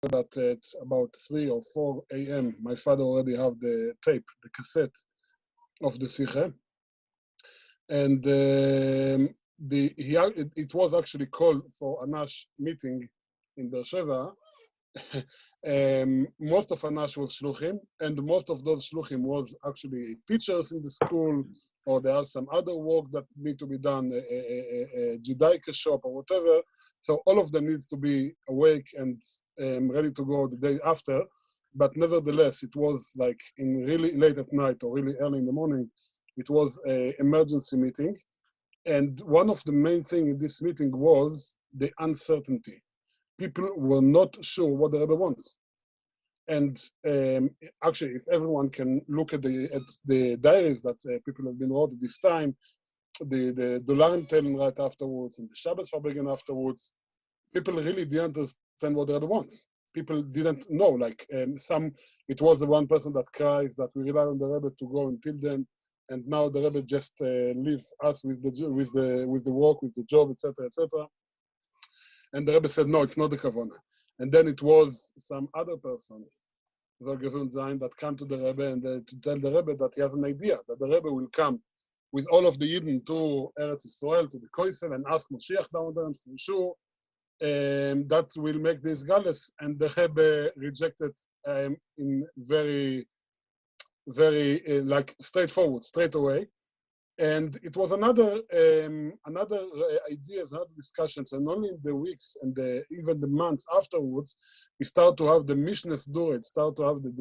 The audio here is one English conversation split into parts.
that at about 3 or 4 a.m., my father already have the tape, the cassette of the Sikha. And it was actually called for a Nash meeting in Beersheba. Most of Anash was shluchim, and most of those shluchim was actually teachers in the school, or there are some other work that need to be done, a Judaika shop or whatever. So all of them needs to be awake and ready to go the day after. But nevertheless, it was like in really late at night or really early in the morning. It was an emergency meeting. And one of the main things in this meeting was the uncertainty. People were not sure what the Rebbe wants. And actually, if everyone can look at the diaries that people have been wrote at this time, the Dolaren telling right afterwards, and the Shabbos Farbreingen afterwards, people really didn't understand what the Rebbe wants. People didn't know. Like it was the one person that cries that we rely on the Rebbe to go until then, and now the Rebbe just leave us with the work, with the job, etc., etc. And the Rebbe said, no, it's not the Kavanah. And then it was some other person, Zolgevun Zayin, that came to the Rebbe and to tell the Rebbe that he has an idea, that the Rebbe will come with all of the Yidden to Eretz Yisrael, to the Koisel, and ask Moshiach down there, and for sure, that will make this galus. And the Rebbe rejected in very, very like straightforward, straight away. And it was another ideas, another discussions, and only in the weeks and even the months afterwards, we start to have the Mishnah Dura, start to have the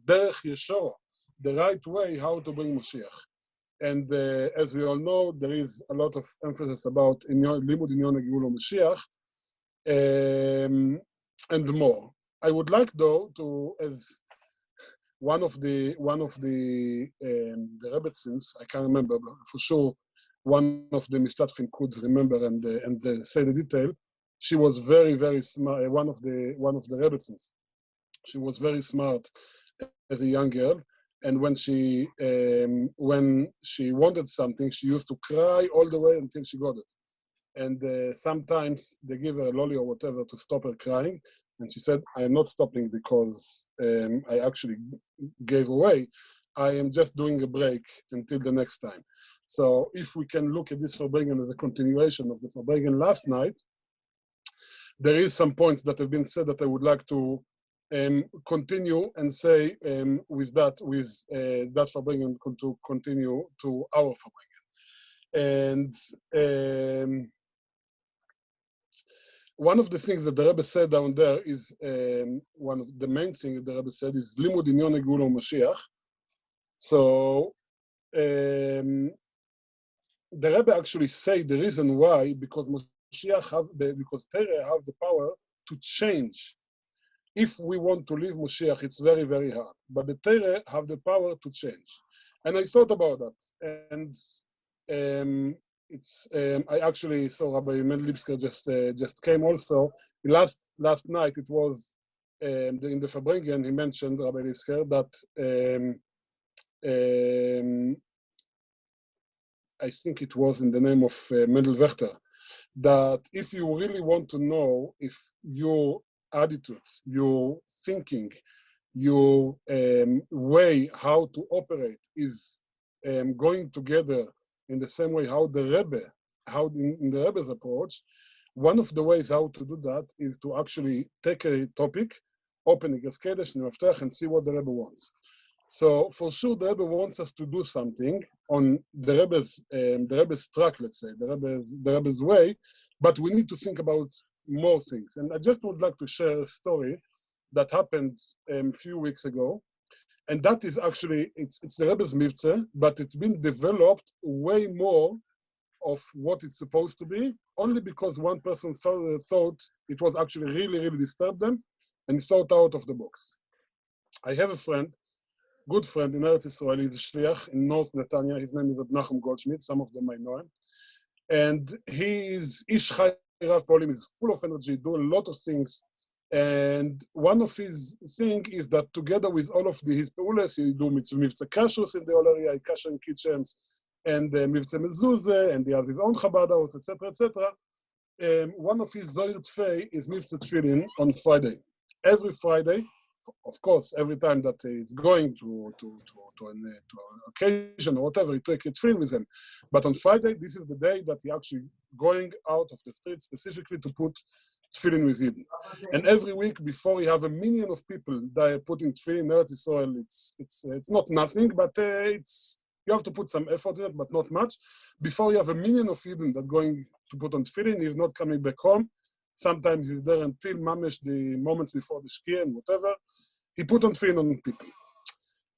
Derech Yeshua, the right way how to bring Mashiach. And as we all know, there is a lot of emphasis about Limud Inyon Geulah Mashiach and more. I would like though to, as one of the Rebbetzins, I can't remember, but for sure, one of the Mishtatfim could remember and say the detail. She was very, very smart. One of the Rebbetzins. She was very smart as a young girl, and when she wanted something, she used to cry all the way until she got it. And sometimes they give her a lolly or whatever to stop her crying. And she said, I am not stopping because I actually gave away. I am just doing a break until the next time. So if we can look at this Farbreingen as a continuation of the Farbreingen last night, there is some points that have been said that I would like to continue and say with that Farbreingen to continue to our Farbreingen. And one of the things that the Rebbe said down there is, one of the main things the Rebbe said is Limud Inyon Geulah Mashiach. So the Rebbe actually say the reason why, because because Torah have the power to change. If we want to leave Mashiach, it's very, very hard. But the Torah have the power to change. And I thought about that. And I actually saw Rabbi Mendlipsker just came also. Last night it was in the Farbreingen, he mentioned, Rabbi Lipsker, that I think it was in the name of Mendel Wechter, that if you really want to know if your attitude, your thinking, your way how to operate is going together in the same way how the Rebbe, in the Rebbe's approach, one of the ways how to do that is to actually take a topic, open a Geskedesh and Meftach, and see what the Rebbe wants. So for sure, the Rebbe wants us to do something on the Rebbe's track, let's say, the Rebbe's way, but we need to think about more things. And I just would like to share a story that happened a few weeks ago. And that is actually, it's the Rebbe's Mivtze, but it's been developed way more of what it's supposed to be, only because one person thought it was actually really, really disturbed them, and thought out of the box. I have a friend, good friend in Eretz Yisrael, he's a shliach in North Netanya. His name is Nachum Goldschmidt. Some of them I know him. And he is Ish Chai Rav Polim, he's full of energy, doing a lot of things. And one of his things is that together with all of his peulas, he do Mivtze Kashrus in the whole area, Kasher kitchens, and Mivtze Mezuzah, and he has his own Chabad house, etc., etc. one of his Zohar Tfei is Mivtza Tfilin on Friday. Every Friday, of course, every time that he's going to an occasion or whatever, he take a tefillin with him. But on Friday, this is the day that he actually going out of the street specifically to put tefillin with Eden. And every week before you have 1 million of people that are putting tefillin in Eretz Yisrael, it's not nothing, but you have to put some effort in it, but not much. Before you have 1 million of Eden that going to put on tefillin, he's not coming back home. Sometimes he's there until mamish the moments before the shkia and whatever. He put on tefillin on people.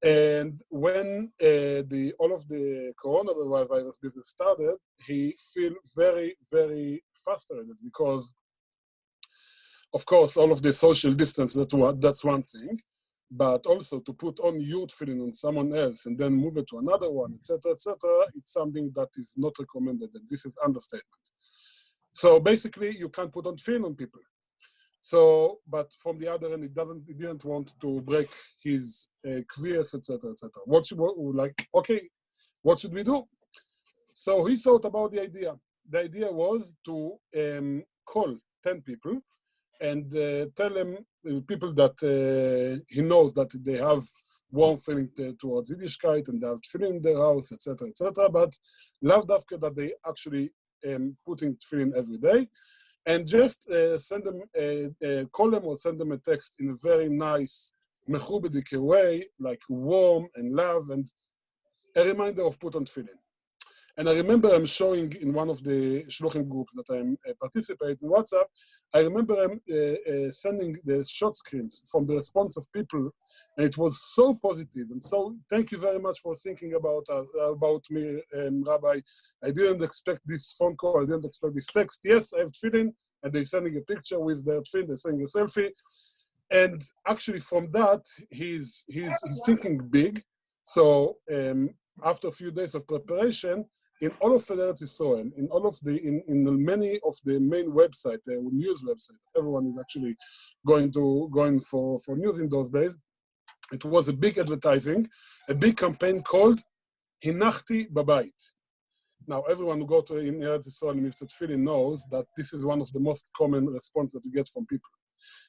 And when all of the coronavirus business started, he feel very, very frustrated because, of course, all of the social distance, that's one thing. But also to put on your tefillin on someone else and then move it to another one, etc., it's something that is not recommended, and this is understatement. So basically, you can't put on tefillin on people. So, but from the other end, he didn't want to break his kvias, etc., etc. What should we do? So he thought about the idea. The idea was to call 10 people and tell them, people that he knows that they have warm feeling towards Yiddishkeit and they have tefillin in their house, etc., but lav dafka that they actually putting tefillin every day, and just send them, call them or send them a text in a very nice, mechubedik way, like warm and love, and a reminder of put on tefillin. And I remember I'm showing in one of the shluchim groups that I'm participating in WhatsApp, I remember I'm sending the short screens from the response of people, and it was so positive. And so thank you very much for thinking about me, Rabbi. I didn't expect this phone call, I didn't expect this text. Yes, I have tefillin, and they're sending a picture with their tefillin, they're sending a selfie. And actually from that, he's thinking big. So after a few days of preparation, in all of Eretz Yisrael, in many of the main websites, news websites, everyone is actually going for news in those days. It was a big advertising, a big campaign called Hinachti Babayit. Now, everyone who go to in Eretz Yisrael and Mivtza Tfilin knows that this is one of the most common responses that you get from people.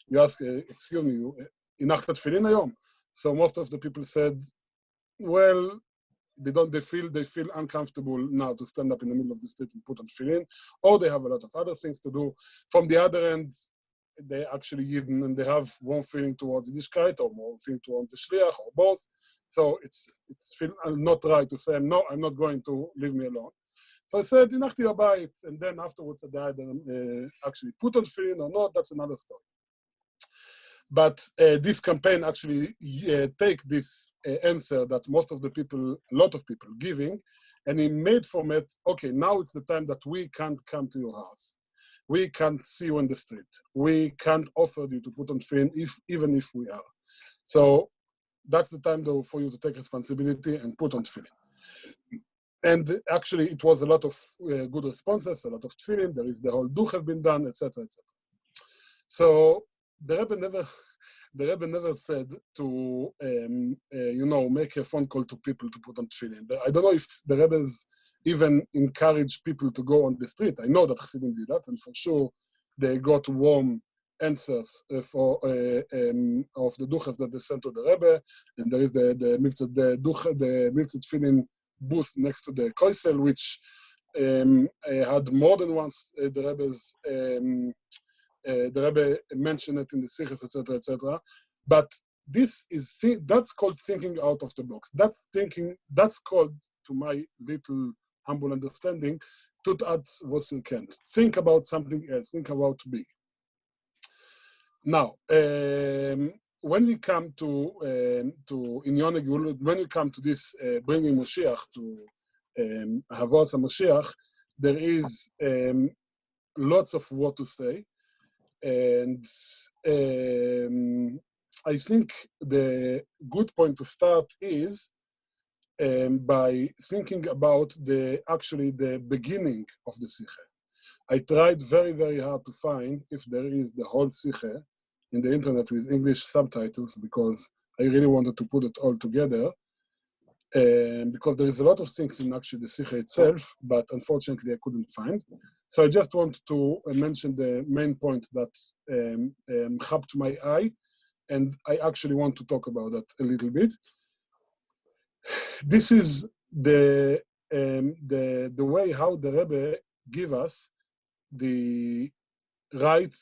You ask, excuse me, Hinachta Tfilin hayom? So most of the people said, well, they feel uncomfortable now to stand up in the middle of the street and put on tefillin, or they have a lot of other things to do. From the other end, they actually Yidden and they have one feeling towards Yiddishkeit or more feeling towards the Shliach or both. So it's feel not right to say, no, I'm not going to leave me alone. So I said, Hinachti Babayit, and then afterwards I either actually put on tefillin or not, that's another story. But this campaign actually take this answer that a lot of people giving, and he made from it, okay, now it's the time that we can't come to your house. We can't see you on the street. We can't offer you to put on tefillin even if we are. So that's the time though for you to take responsibility and put on tefillin. And actually it was a lot of good responses, a lot of tefillin, there is the whole duch have been done, etc., etc. So the Rebbe never said to, make a phone call to people to put on tefillin. I don't know if the Rebbe's even encourage people to go on the street. I know that Chassidim did that, and for sure they got warm answers of the duchas that they sent to the Rebbe, and there is the Mivtza Tefillin booth next to the Koisel, which had more than once the Rebbe's. The Rebbe mentioned it in the Sichos, etc., etc. But that's called thinking out of the box. That's called, to my little humble understanding, tut atz was kennt. Think about something else. Think about big. Now, when we come to Inyon Geula, when we come to this bringing Moshiach to Havas Moshiach, there is lots of what to say. And I think the good point to start is by thinking about the beginning of the Sikhe. I tried very, very hard to find if there is the whole Sikhe in the internet with English subtitles, because I really wanted to put it all together. because there is a lot of things in actually the Sikha itself, but unfortunately I couldn't find. So I just want to mention the main point that caught my eye, and I actually want to talk about that a little bit. This is the way how the Rebbe give us the right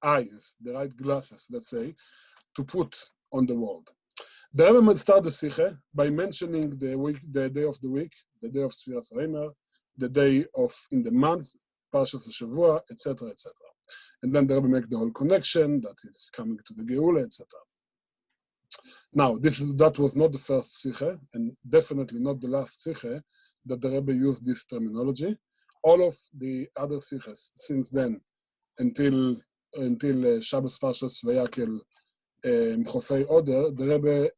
eyes, the right glasses, let's say, to put on the world. The Rebbe might start the Sikha by mentioning the week, the day of the week, the day of Sfiras Reimer, the day of in the month, Parshas Shavua, etc., etc. And then the Rebbe make the whole connection that is coming to the Geula, etc. Now, that was not the first Sikha, and definitely not the last Sikha that the Rebbe used this terminology. All of the other Sikhas since then, until Shabbos Parshas Vayakel, Chofei Oder, the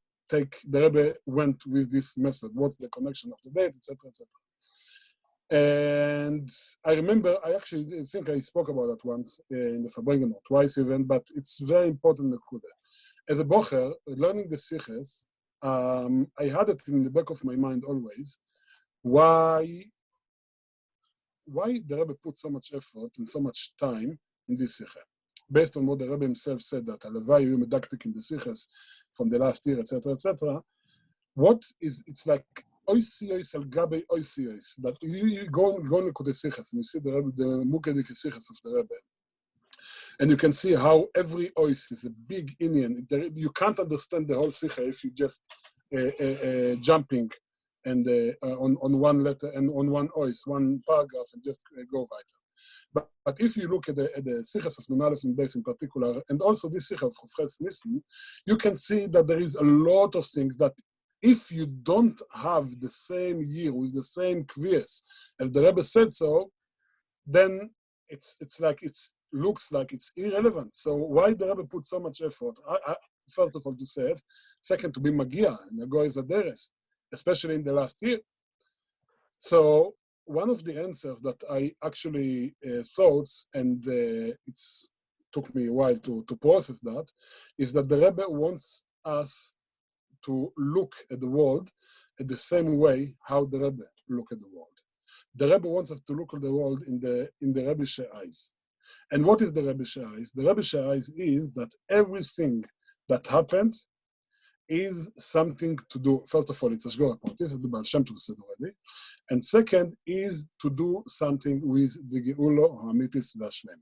Rebbe went with this method. What's the connection of the date, etc., etc. And I remember, I actually think I spoke about that once in the Farbreingen, or twice even, but it's very important. As a bocher, learning the Sikhs, I had it in the back of my mind always, why the Rebbe put so much effort and so much time in this Sikha. Based on what the Rebbe himself said, that Alavai you medactic in the Sikhs from the last year, etc., etc. It's like oisios al gabe oisios, that you go into the Sikhs and you see the Rebbe, the Mukedik Sikhs of the Rebbe. And you can see how every ois is a big Indian. You can't understand the whole Sikha if you just jumping and on one letter and on one ois, one paragraph, and just go weiter. But if you look at the Sikhas of Nun Aleph and Beis in particular, and also this Sikha of Chofres Nissen, you can see that there is a lot of things that if you don't have the same year with the same kvias as the Rebbe said so, then it's like looks like it's irrelevant. So why the Rebbe put so much effort? First of all, to say it. Second, to be Magia and Nagoy Zaderes, especially in the last year. So one of the answers that I actually thought, and it took me a while to process that, is that the Rebbe wants us to look at the world at the same way how the Rebbe look at the world. The Rebbe wants us to look at the world in the Rebbe's eyes. And what is the Rebbe's eyes? The Rebbe's eyes is that everything that happened is something to do. First of all, it's Ashgora Prot. This is the Baal Shem Tov said already. And second is to do something with the Geulo, Hamitis, Vashlem.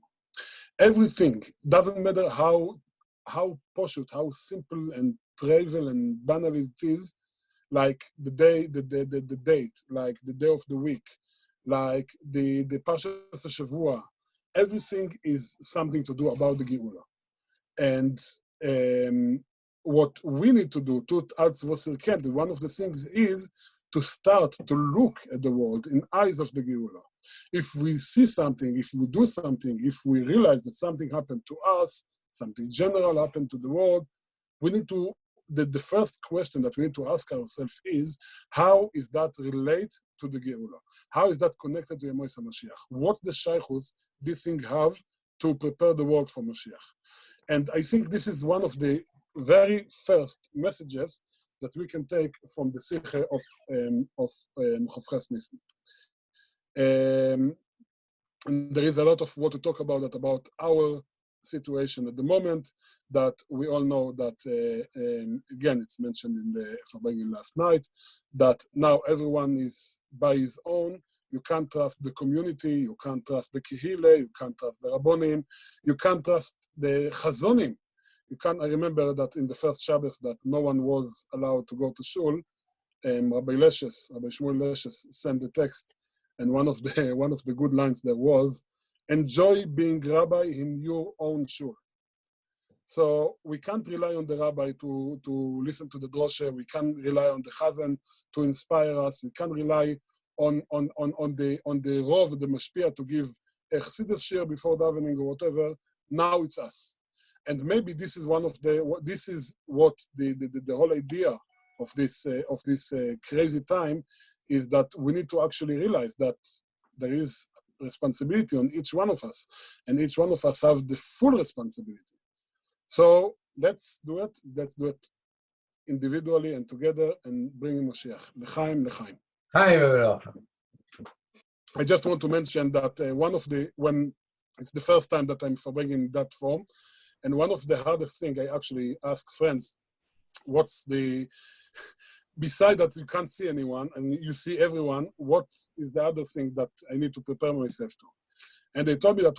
Everything, doesn't matter how poshut, how simple and trivial and banal it is, like the date, like the day of the week, like the Parshas Shavua, everything is something to do about the Geula. And what we need to do, one of the things is to start to look at the world in eyes of the Geula. If we see something, if we do something, if we realize that something happened to us, something general happened to the world, we need to, the first question that we need to ask ourselves is, how is that relate to the Geula? How is that connected to Yemois HaMashiach? What's the shaychus this thing have to prepare the world for Mashiach? And I think this is one of the very first messages that we can take from the Sikha of Chofres Nissen. And there is a lot of what to talk about that, about our situation at the moment, that we all know that, again, it's mentioned in the Farbreingen last night, that now everyone is by his own. You can't trust the community, you can't trust the Kihile, you can't trust the Rabbonim, you can't trust the Chazonim. I remember that in the first Shabbos that no one was allowed to go to shul, Rabbi Shmuel Leshes sent the text, and one of the good lines there was, enjoy being rabbi in your own shul. So we can't rely on the rabbi to listen to the droshe, we can't rely on the chazan to inspire us, we can't rely on the rov, the mashpia, to give a chassidus shir before davening or whatever. Now it's us. And maybe this is what the whole idea of this crazy time is, that we need to actually realize that there is responsibility on each one of us, and each one of us have the full responsibility. So let's do it. individually and together and bringing Mashiach. L'chaim, l'chaim. I just want to mention that when it's the first time that I'm Farbreingen in that form, and one of the hardest things I actually ask friends, what's the, beside that you can't see anyone and you see everyone, what is the other thing that I need to prepare myself to? And they told me that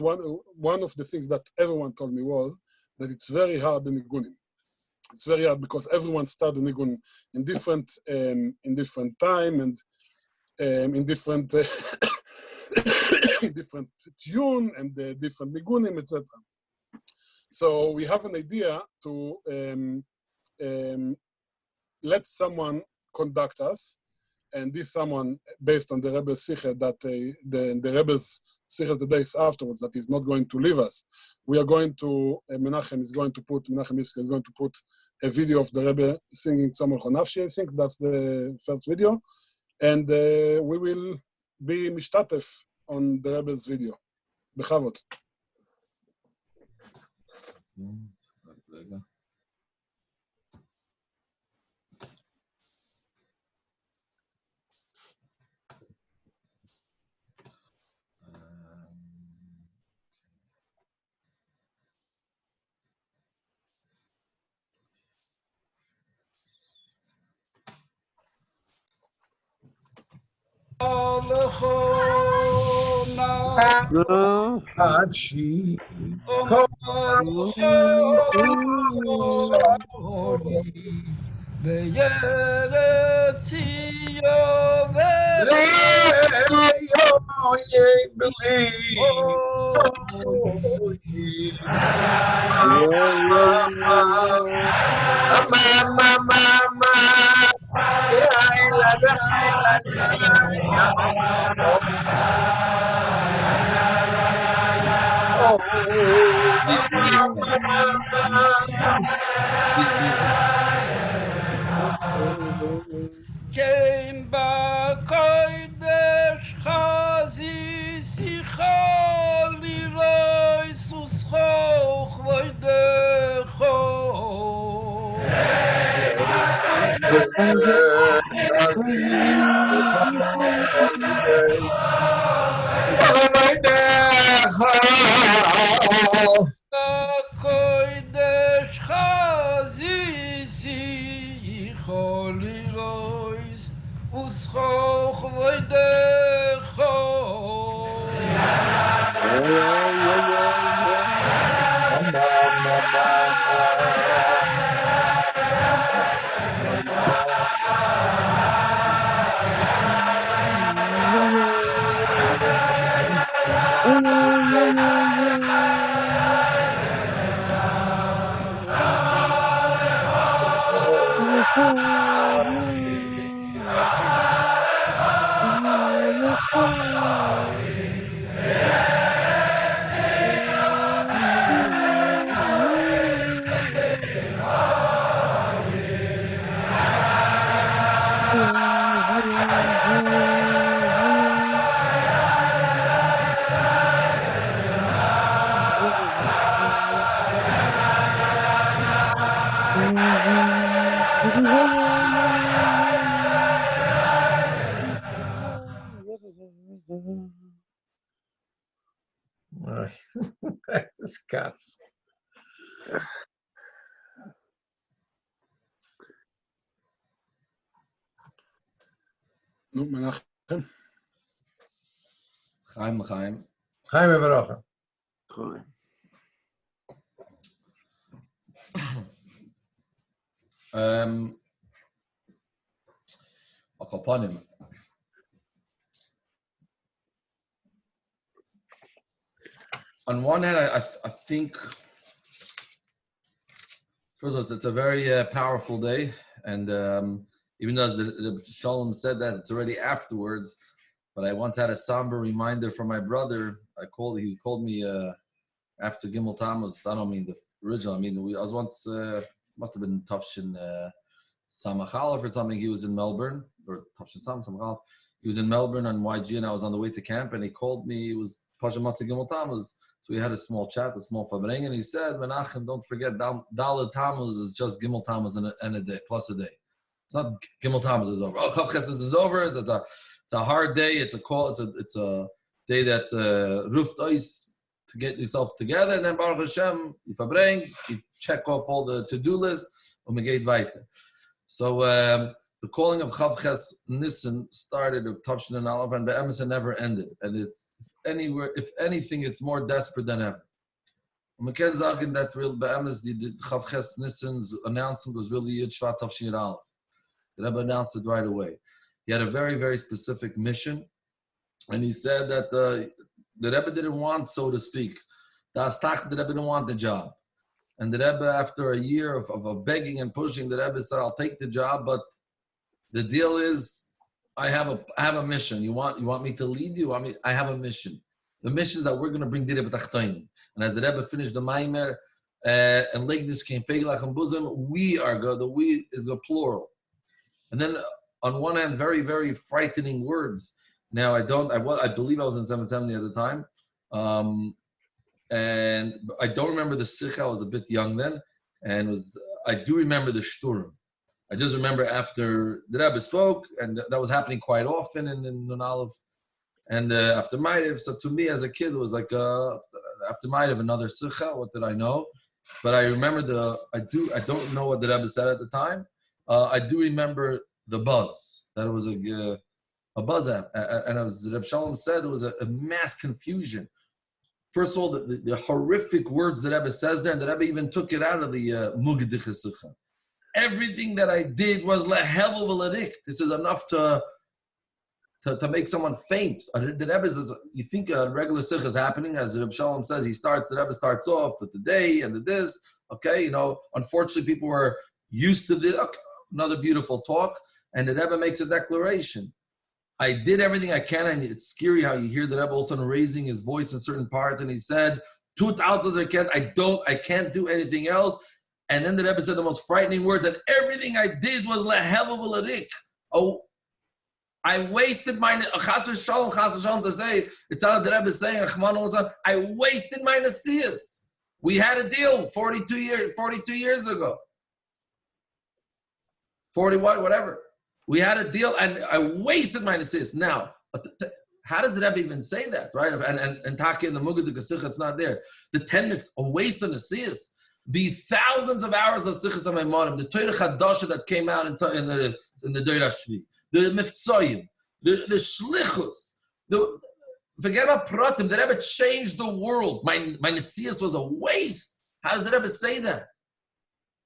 one of the things that everyone told me was that it's very hard in Nigunim. It's very hard because everyone started Nigun in different time and in different different tune and different Nigunim, etc. So we have an idea to let someone conduct us, and this someone, based on the Rebbe's Sikha, that the Rebbe's Sikha the days afterwards, that is not going to leave us. We are going to, Menachem Yisrael is going to put a video of the Rebbe singing Tzomor Chonafshi, I think that's the first video, and we will be mishtatef on the Rebbe's video. Bechavot. Kein ba koidesh chazi sichol liroi suschoch voidecho. Koidesh chazi sichol liroi suschoch voidecho. This cats. No, Menachem. Chaim, Chaim. Chaim Baruch. Akapanim. On one hand, I think, first of all, it's a very powerful day, and even though the Shalom said that it's already afterwards, but I once had a somber reminder from my brother. He called me after Gimel Tammuz. I don't mean the original. I mean, I was once, must have been Tafshin Samachalef or something. He was in Melbourne, or Tafshin Samachalef. He was in Melbourne on YG, and I was on the way to camp, and he called me. It was Pasha Matzah Gimel Tammuz. So we had a small chat, a small Farbreingen, and he said, Menachem, don't forget, Dalet Tammuz is just Gimel Tammuz and a day, plus a day. It's not Gimel Tammuz is over. Oh, Chav Chesed is over. It's a hard day. It's a day that ruft ois to get yourself together, and then Baruch Hashem, you Farbreing, you check off all the to-do list, and we get weiter. So the calling of Chav Ches Nissan started of Tavshin and Aleph, and Be'emes never ended. And it's if anything, it's more desperate than ever. And we can say that real Be'emes, the Chav Ches Nissan's announcement was really Yud Shvat Tavshin and Aleph. The Rebbe announced it right away. He had a very, very specific mission, and he said that the Rebbe didn't want, so to speak, the Rebbe didn't want the job. And the Rebbe, after a year of begging and pushing, the Rebbe said, I'll take the job, but the deal is, I have a mission. You want me to lead you? I have a mission. The mission is that we're going to bring Direh B'Tachtonim. And as the Rebbe finished the Maimer, and Legnus came Feglach and Bosom, we are good. The we is a plural. And then on one hand, very, very frightening words. Now, I believe I was in 770 at the time. And I don't remember the Sikha. I was a bit young then. And I do remember the Shturim. I just remember after the Rebbe spoke, and that was happening quite often in Aleph. And after Ma'ariv, so to me as a kid, it was like after Ma'ariv, another Sikha. What did I know? But I remember I don't know what the Rebbe said at the time. I do remember the buzz, that it was a buzz app. And as Reb Shalom said, it was a mass confusion. First of all, the horrific words that Rebbe says there, and the Rebbe even took it out of the Mugdich Sikha. Everything that I did was lehevel v'ladik. This is enough to make someone faint. The Rebbe says, you think a regular Sikha is happening, as Reb Shalom says, the Rebbe starts off with the day and the this. Okay, unfortunately people were used to this. Okay, another beautiful talk. And the Rebbe makes a declaration. I did everything I can, and it's scary how you hear the Rebbe all of a sudden raising his voice in certain parts, and he said, "Tut altas I can't do anything else." And then the Rebbe said the most frightening words, and everything I did was lehevel v'ladik. Oh, I wasted my chas v'shalom to say, it's not the Rebbe saying, I wasted my nesiyas. We had a deal 42 years ago. 41, whatever. We had a deal, and I wasted my nesiyas. Now, how does the Rebbe even say that, right? And Taki in the Mugad Sikha, it's not there. The 10 minutes, a waste of nesiyas. The thousands of hours of Sichas HaMaimarim, the Torah Chadasha that came out in the Deir Shvi, the Miftzoyim, the Shlichus, forget about Pratim, the Rebbe changed the world. My nesiyas was a waste. How does the Rebbe say that?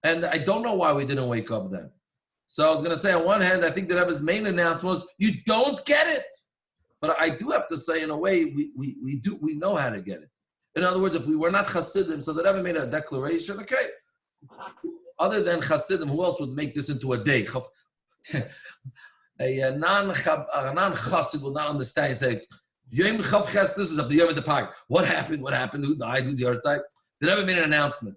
And I don't know why we didn't wake up then. So I was going to say, on one hand, I think the Rebbe's main announcement was, you don't get it. But I do have to say, in a way, we know how to get it. In other words, if we were not Hasidim, so the Rebbe made a declaration, okay, other than Hasidim, who else would make this into a day? A non-Chasid will not understand and say, Yom Chav Ches, this is of the Yom of the Park. What happened? Who died? Who's the other side? The Rebbe made an announcement.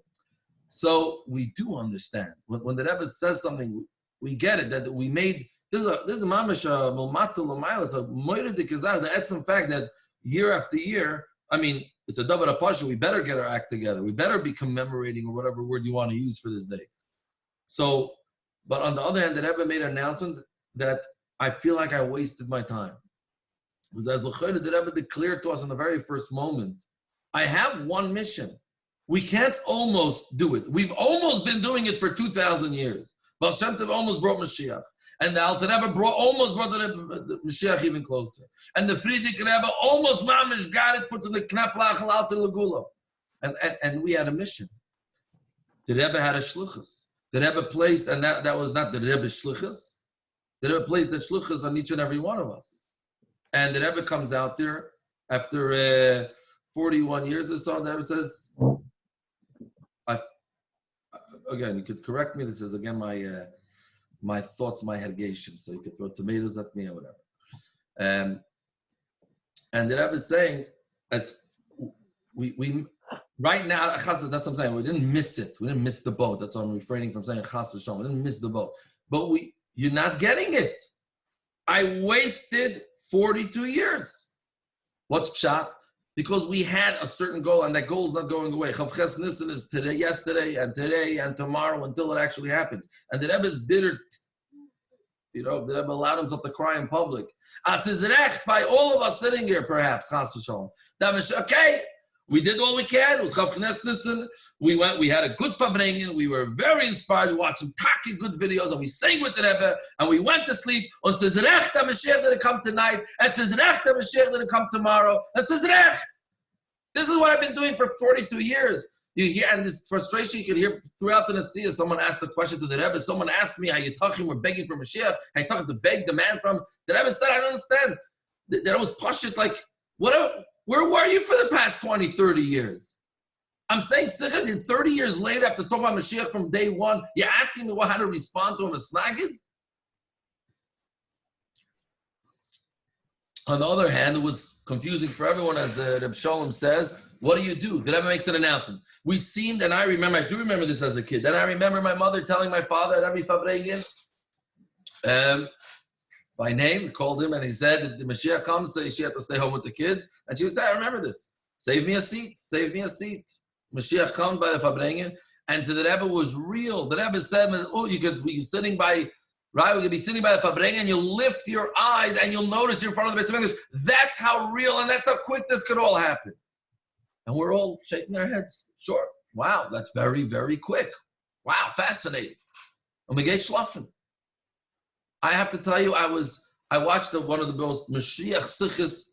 So we do understand. When the Rebbe says something, we get it, that we made, this is a mamash, mulmatul l'mayla, it's a moiridik izah, the etzem fact that year after year, I mean, it's a davar apasha, we better get our act together. We better be commemorating, or whatever word you want to use for this day. So, but on the other hand, the Rebbe made an announcement that I feel like I wasted my time. Because as L'chayda, the Rebbe declared to us in the very first moment, I have one mission. We can't almost do it. We've almost been doing it for 2,000 years. Baal Shem Tov almost brought Mashiach. And the Alter Rebbe almost brought the Mashiach even closer. And the Frierdiker Rebbe almost mamish got it, puts in the knap lachal alter legula. And we had a mission. The Rebbe had a shluchus. The Rebbe placed, and that was not the Rebbe's shluchus. The Rebbe placed the shluchus on each and every one of us. And the Rebbe comes out there after 41 years or so, and the Rebbe says, again, you could correct me. This is again my thoughts, my hergation. So you could throw tomatoes at me or whatever. And the Rebbe is saying, as we right now, that's what I'm saying. We didn't miss it. We didn't miss the boat. That's why I'm refraining from saying chas v'shalom. We didn't miss the boat. But you're not getting it. I wasted 42 years. What's pshat? because we had a certain goal, and that goal is not going away. Chavches Nissen is today, yesterday, and tomorrow until it actually happens. And the Rebbe is bitter. The Rebbe allowed himself to cry in public. As is recht by all of us sitting here, perhaps. Chas v'shalom. Okay, we did all we can. It was Chavches Nissen. We had a good Farbreingen. We were very inspired. We watched some tacky good videos, and we sang with the Rebbe, and we went to sleep. And says recht, the Mashiach didn't come tonight. And says recht, the Mashiach didn't come tomorrow. And says recht. This is what I've been doing for 42 years. You hear, and this frustration you can hear throughout the Nasiya. Someone asked the question to the Rebbe. Someone asked me, how you talking? We're begging for Mashiach. How you talking to beg the man from? The Rebbe said, I don't understand. That was pashut, like, where were you for the past 20, 30 years? I'm saying, 30 years later, after talking about Mashiach from day one, you're asking me how to respond to him as snagid? On the other hand, it was confusing for everyone, as Reb Shalom says. What do you do? The Rebbe makes an announcement. We seemed, and I do remember this as a kid, and I remember my mother telling my father at every Farbreingen, by name, called him, and he said, if the Mashiach comes, so she had to stay home with the kids. And she would say, I remember this. Save me a seat. Save me a seat. Mashiach comes by the Farbreingen, and to the Rebbe was real. The Rebbe said, oh, you could be sitting by... Right, we could be sitting by the Farbreingen and you'll lift your eyes and you'll notice you're in front of the base of English. That's how real and that's how quick this could all happen. And we're all shaking our heads. Sure. Wow, that's very, very quick. Wow, fascinating. And we get schlafen. I have to tell you, I watched one of the most Mashiach Sichos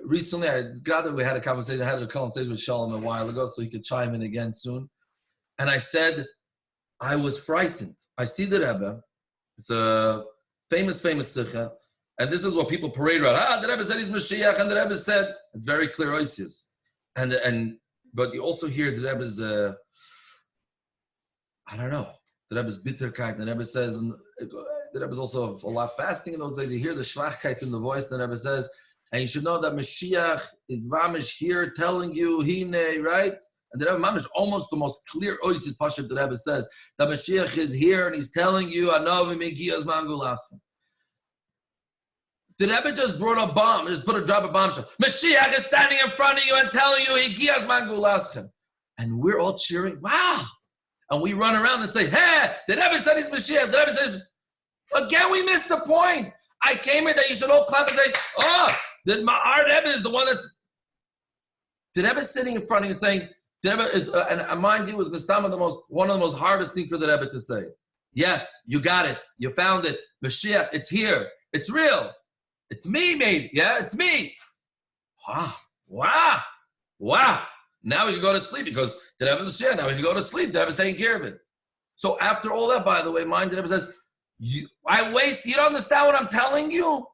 recently. We had a conversation. I had a conversation with Shalom a while ago, so he could chime in again soon. And I said, I was frightened. I see the Rebbe. It's a famous sikha, and this is what people parade around. The Rebbe said he's Mashiach, and the Rebbe said it's very clear oisius. But you also hear the Rebbe's I don't know. The Rebbe's bitterkeit. The Rebbe says, and the Rebbe's also a lot fasting in those days. You hear the schwachkeit in the voice. The Rebbe says, and you should know that Mashiach is mamish here, telling you hine, right? And the Rebbe Mamish, almost the most clear oisis pashat the Rebbe says, that Mashiach is here and he's telling you, Anovi Megiyas Mangulaskim. The Rebbe just brought a bomb, just put a drop of bombshell. Mashiach is standing in front of you and telling you, Higiyas Mangulaskim. And we're all cheering, wow. And we run around and say, hey, the Rebbe said he's Mashiach. The Rebbe says, again, we missed the point. I came here that you should all clap and say, oh, our Rebbe is the one that's... The Rebbe is sitting in front of you saying, the Rebbe is, and mind you, was Mistama one of the most hardest things for the Rebbe to say. Yes, you got it. You found it. Mashiach, it's here. It's real. It's me, maybe. Yeah, it's me. Wow. Now we can go to sleep because the Rebbe is Mashiach. Now we can go to sleep. The Rebbe is taking care of it. So after all that, by the way, mind the Rebbe says, you don't understand what I'm telling you?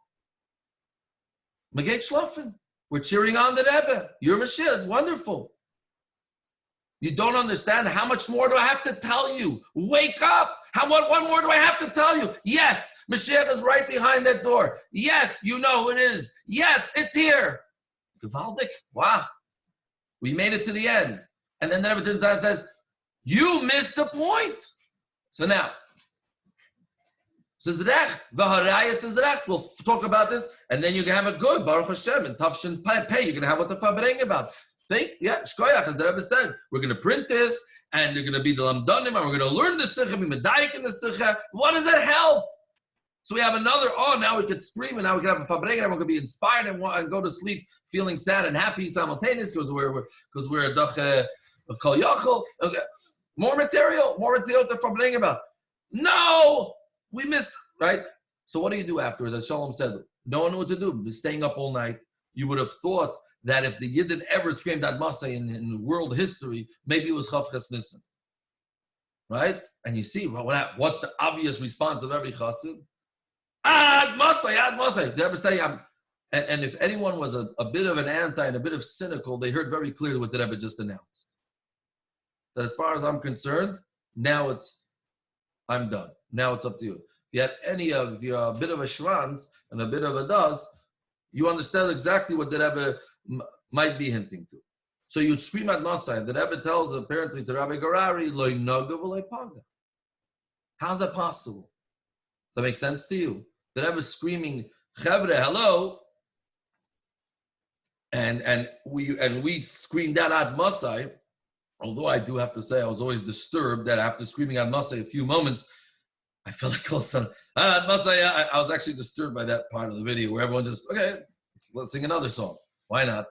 Mageit Shlofen. We're cheering on the Rebbe. You're Mashiach. It's wonderful. You don't understand. How much more do I have to tell you? Wake up. What more do I have to tell you? Yes, Mashiach is right behind that door. Yes, you know who it is. Yes, it's here. Gewaldig. Wow. We made it to the end. And then the Rebbe turns out and says, you missed the point. So now, says Recht. V'haraya says Recht. We'll talk about this. And then you can have a good Baruch Hashem and Tavshin Pei. You're going to have what the Farbreingen about. Shkoyach, as the Rebbe said, we're going to print this, and they're going to be the Lamdanim, and we're going to learn the Sikha, be Medayik in the Sikha. What does that help? So we have another, now we could scream, and now we can have a Farbreingen, and we're going to be inspired and go to sleep feeling sad and happy simultaneously because we're a Dach Kol Yachol. Okay. More material to Farbreingen about. No! We missed, right? So what do you do afterwards? As Shalom said, no one knew what to do. Staying up all night. You would have thought that if the Yidden ever screamed Ad Masay in world history, maybe it was Chavches Nissen. Right? And you see, what's the obvious response of every Chassid? Ad Masay. The Rebbe say, and if anyone was a bit of an anti and a bit of cynical, they heard very clearly what the Rebbe just announced. That as far as I'm concerned, now I'm done. Now it's up to you. If you're a bit of a Shranz and a bit of a Das, you understand exactly what the Rebbe might be hinting to. So you'd scream at Masai. The Rebbe tells apparently to Rabbi Garari, Loi Naga v'loi Paga. How's that possible? Does that make sense to you? The Rebbe is screaming, Chevre, hello. and we screamed out Ad Masai. Although I do have to say I was always disturbed that after screaming Ad Masai a few moments, I felt like all of a sudden, Ad Masai. I was actually disturbed by that part of the video where everyone just, okay, let's sing another song. Why not?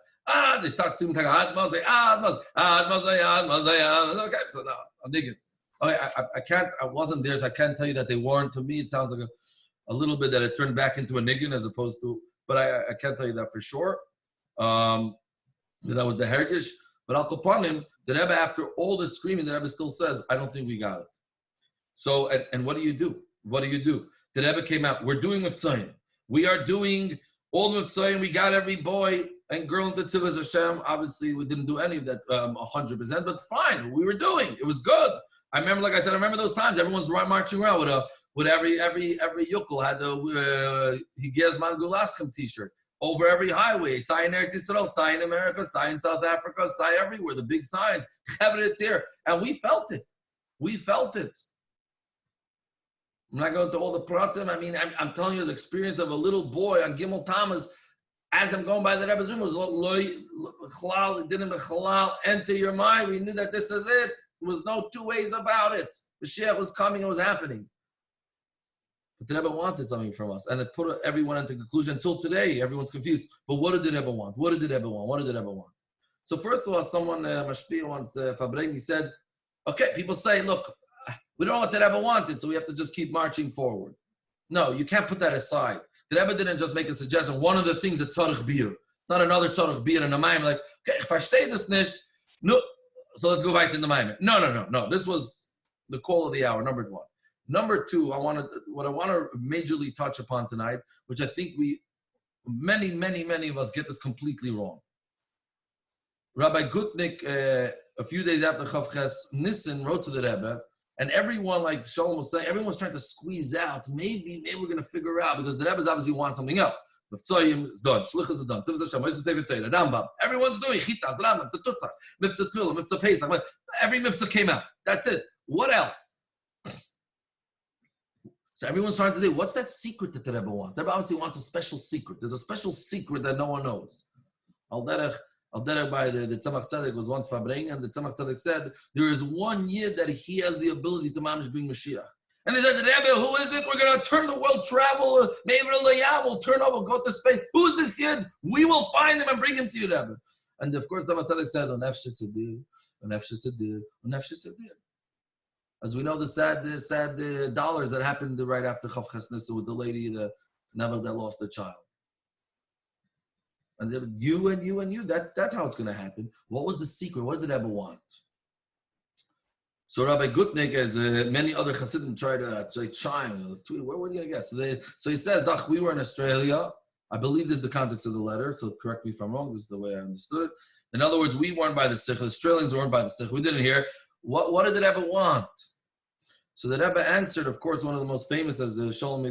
They start singing Ad Masai, Ad Masai, Ad Masai, Ad Masai. Okay, so now I'm digging. Okay, I wasn't there, so I can't tell you that they weren't. To me, it sounds like a little bit that it turned back into a niggin as opposed to, but I can't tell you that for sure. That was the heritage. But Al Kapanim, the Rebbe, after all the screaming, the Rebbe still says, I don't think we got it. So, and what do you do? What do you do? The Rebbe came out, we're doing Miftzayim. We are doing all Miftzayim. We got every boy and girl into Tzivas Hashem. Obviously, we didn't do any of that 100%, but fine, we were doing. It was good. I remember, like I said, I remember those times. Everyone's marching around with every yukul had the Higez Man Gulaschem t-shirt. Over every highway, sign in Eretz Yisrael, sign in America, sign in South Africa, sign everywhere, the big signs. It's here. And we felt it. We felt it. I'm not going to all the pratim. I mean, I'm telling you the experience of a little boy on Gimel Tammuz. As I'm going by the Rebbe's room, it was it didn't enter your mind. We knew that this is it. There was no two ways about it. The Mashiach was coming, it was happening. But the Rebbe wanted something from us, and it put everyone into conclusion. Until today, everyone's confused. But what did the Rebbe want? What did the Rebbe want? What did the Rebbe want? So first of all, someone, Mashpia once, Farbreingen, said, okay, people say, look, we don't know what the Rebbe wanted, so we have to just keep marching forward. No, you can't put that aside. The Rebbe didn't just make a suggestion. One of the things that tzarich bir. It's not another tzarich bir in the Maimon. Like, okay, if I stay this nish, no, so let's go back to the Maimon. No. This was the call of the hour, number one. Number two, what I want to majorly touch upon tonight, which I think many of us get this completely wrong. Rabbi Gutnick, a few days after Chavches Nissan, wrote to the Rebbe, and everyone, like Shalom was saying, everyone's trying to squeeze out. Maybe we're going to figure out, because the Rebbe's obviously wants something else. Miftzayim is done. Shlichus is done. Tzivos Hashem, Moshe Sefer Torah, Rambam. Everyone's doing Chitas, Rambam, Tzitutza, Miftzah Tefillah, Miftzah Pesach. Every Miftzah came out. That's it. What else? So everyone's trying to do, what's that secret that the Rebbe wants? The Rebbe obviously wants a special secret. There's a special secret that no one knows. Al Derech by the Tzemach Tzedek was once Farbreingen, and the Tzemach Tzedek said, there is one year that he has the ability to manage bring Mashiach. And they said, the Rebbe, who is it? We're going to turn the world, travel, maybe we'll turn over, go to space. Who's this yid? We will find him and bring him to you, Rebbe. And of course, Tzemach Tzedek said, Onef Shesedir, Onef Shesedir, Onef Shesedir. As we know, the sad dollars that happened right after Chavches Nissa with the lady, the never that lost a child. And then you, that's how it's going to happen. What was the secret? What did the Rebbe want? So Rabbi Gutnick, as many other Hasidim try to chime, where are you going to get? So he says, we were in Australia. I believe this is the context of the letter, so correct me if I'm wrong. This is the way I understood it. In other words, we weren't by the Sikh. The Australians weren't by the Sikh. We didn't hear. What did the Rebbe want? So the Rebbe answered, of course, one of the most famous, as Shalom,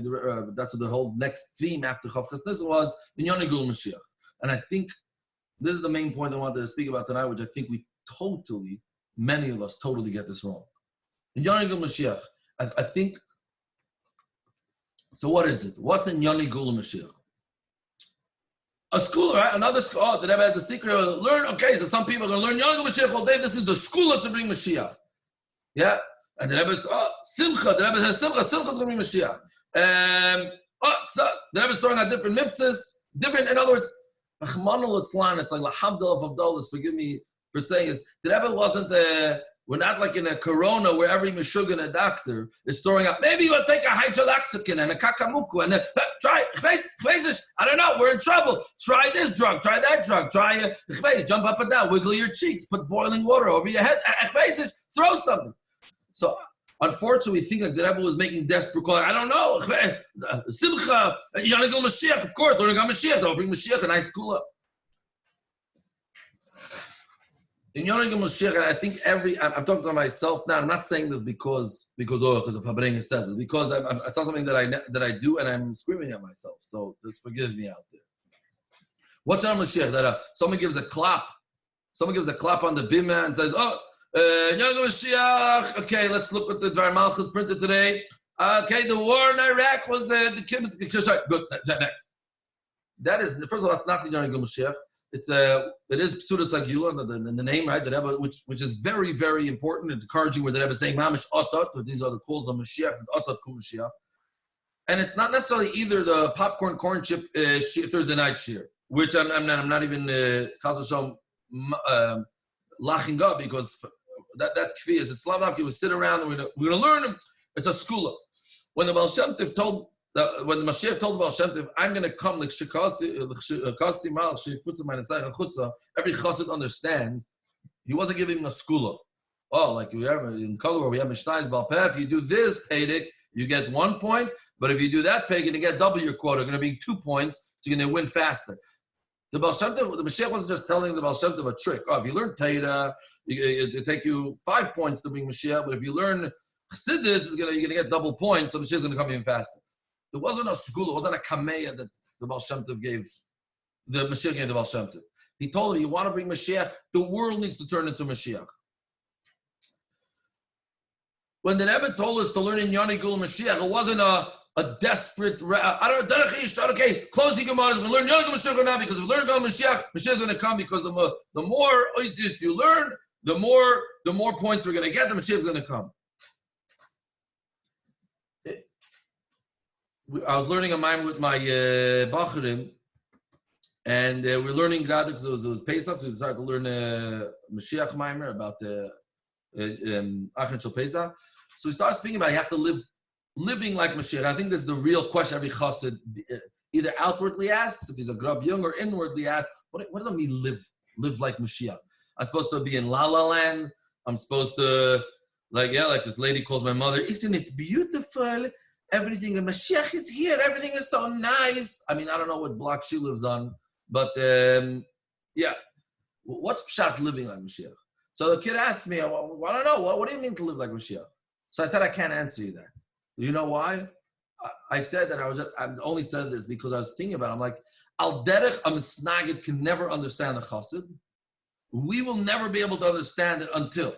that's the whole next theme after Chavches Nissa was Inyoni Gul Mashiach. And I think this is the main point I wanted to speak about tonight, which I think many of us totally get this wrong. Inyoni Gul Mashiach. I think, so what is it? What's Inyoni Gul Mashiach? A school, right? Another school. Oh, the Rebbe has the secret. Learn. Okay, so some people are going to learn Inyoni Gul Mashiach all day. This is the school to bring Mashiach. Yeah? And the Rebbe says, Simcha. The Rebbe says, Simcha to bring Mashiach. It's not. The Rebbe is throwing out different mitzvahs. In other words, Rahman al-Itzlan, it's like Lahabdal of Abdullah, forgive me for saying this. The Rebbe wasn't, we're not like in a corona where every Meshuggah and a doctor is throwing out, maybe you'll take a hydroxychloroquine and a kakamuku and then try, I don't know, we're in trouble. Try this drug, try that drug, try, jump up and down, wiggle your cheeks, put boiling water over your head, throw something. So, unfortunately, we think like the Rebbe was making desperate calls. I don't know. Simcha, Inyoni Gul Mashiach, of course. Learning on Mashiach, they'll bring Mashiach and I school up. Inyoni Gul Mashiach, and I think I'm talking to myself now. I'm not saying this because of Farbreingen says it. Because it's not something that I do, and I'm screaming at myself. So just forgive me out there. What's on Mashiach? That someone gives a clap. Someone gives a clap on the bima and says, okay, let's look at the Dvar Malchus printed today. Okay, the war in Iraq was the Kibbutz. Good, next. That is, first of all, that's not the Inyoni Gul Mashiach. it is pseudos like you in the name, right? The Rebbe, which is very, very important and encouraging, where the Rebbe is saying Mamish Otot, these are the calls of Mashiach, Otot Kum Mashiach. And it's not necessarily either the popcorn corn chip Thursday night shir, which I'm not even Chaz Hashem laching up, because that kfi is it's lavavki. We sit around and we're going to learn. It's a skula. When the Baal Shem Tov told when the Mashiach told the Baal Shem Tov, I'm going to come like shikasi mal shifutza ma'nesaycha chutza. Every chassid understands. He wasn't giving him a skula. Oh, like we have in color where we have mishnayos Baal Peh. If you do this pedic, you get 1 point. But if you do that peg, you're going to get double your quota. You're going to be 2 points, so you're going to win faster. The Baal Shem Tov, the Mashiach wasn't just telling the Baal Shem Tov a trick. Oh, if you learn Taita, it'll take you 5 points to bring Mashiach. But if you learn Chassidus, you're going to get double points, so Mashiach's going to come even faster. There wasn't a school, it wasn't a kameya that the Baal Shem Tov gave, the Mashiach gave the Baal Shem Tov. He told him, you want to bring Mashiach, the world needs to turn into Mashiach. When the Rebbe told us to learn in Yoni Gul Mashiach, it wasn't a desperate, okay, close the Gemara, we learn Yoni Gul Mashiach now, because if we learn Gul Mashiach, Mashiach's going to come, because the more oisis you learn, the more points we're going to get, the Mashiach's going to come. I was learning a mime with my Bachurim, and we're learning Grad because it was Pesach, so we started to learn Mashiach Maimer about the Achan Shel Pesach. So we started speaking about you have to living like Mashiach. I think this is the real question every chassid either outwardly asks, if he's a grub young, or inwardly asks, what does it mean live like Mashiach? I'm supposed to be in La La Land. I'm supposed to, like this lady calls my mother, isn't it beautiful? Everything, and Mashiach is here. Everything is so nice. I mean, I don't know what block she lives on, but what's pshat living like Mashiach? So the kid asked me, I don't know, what do you mean to live like Mashiach? So I said, I can't answer you that. You know why? I said that I only said this because I was thinking about it. I'm like, Al derech a misnagid can never understand the chassid. We will never be able to understand it until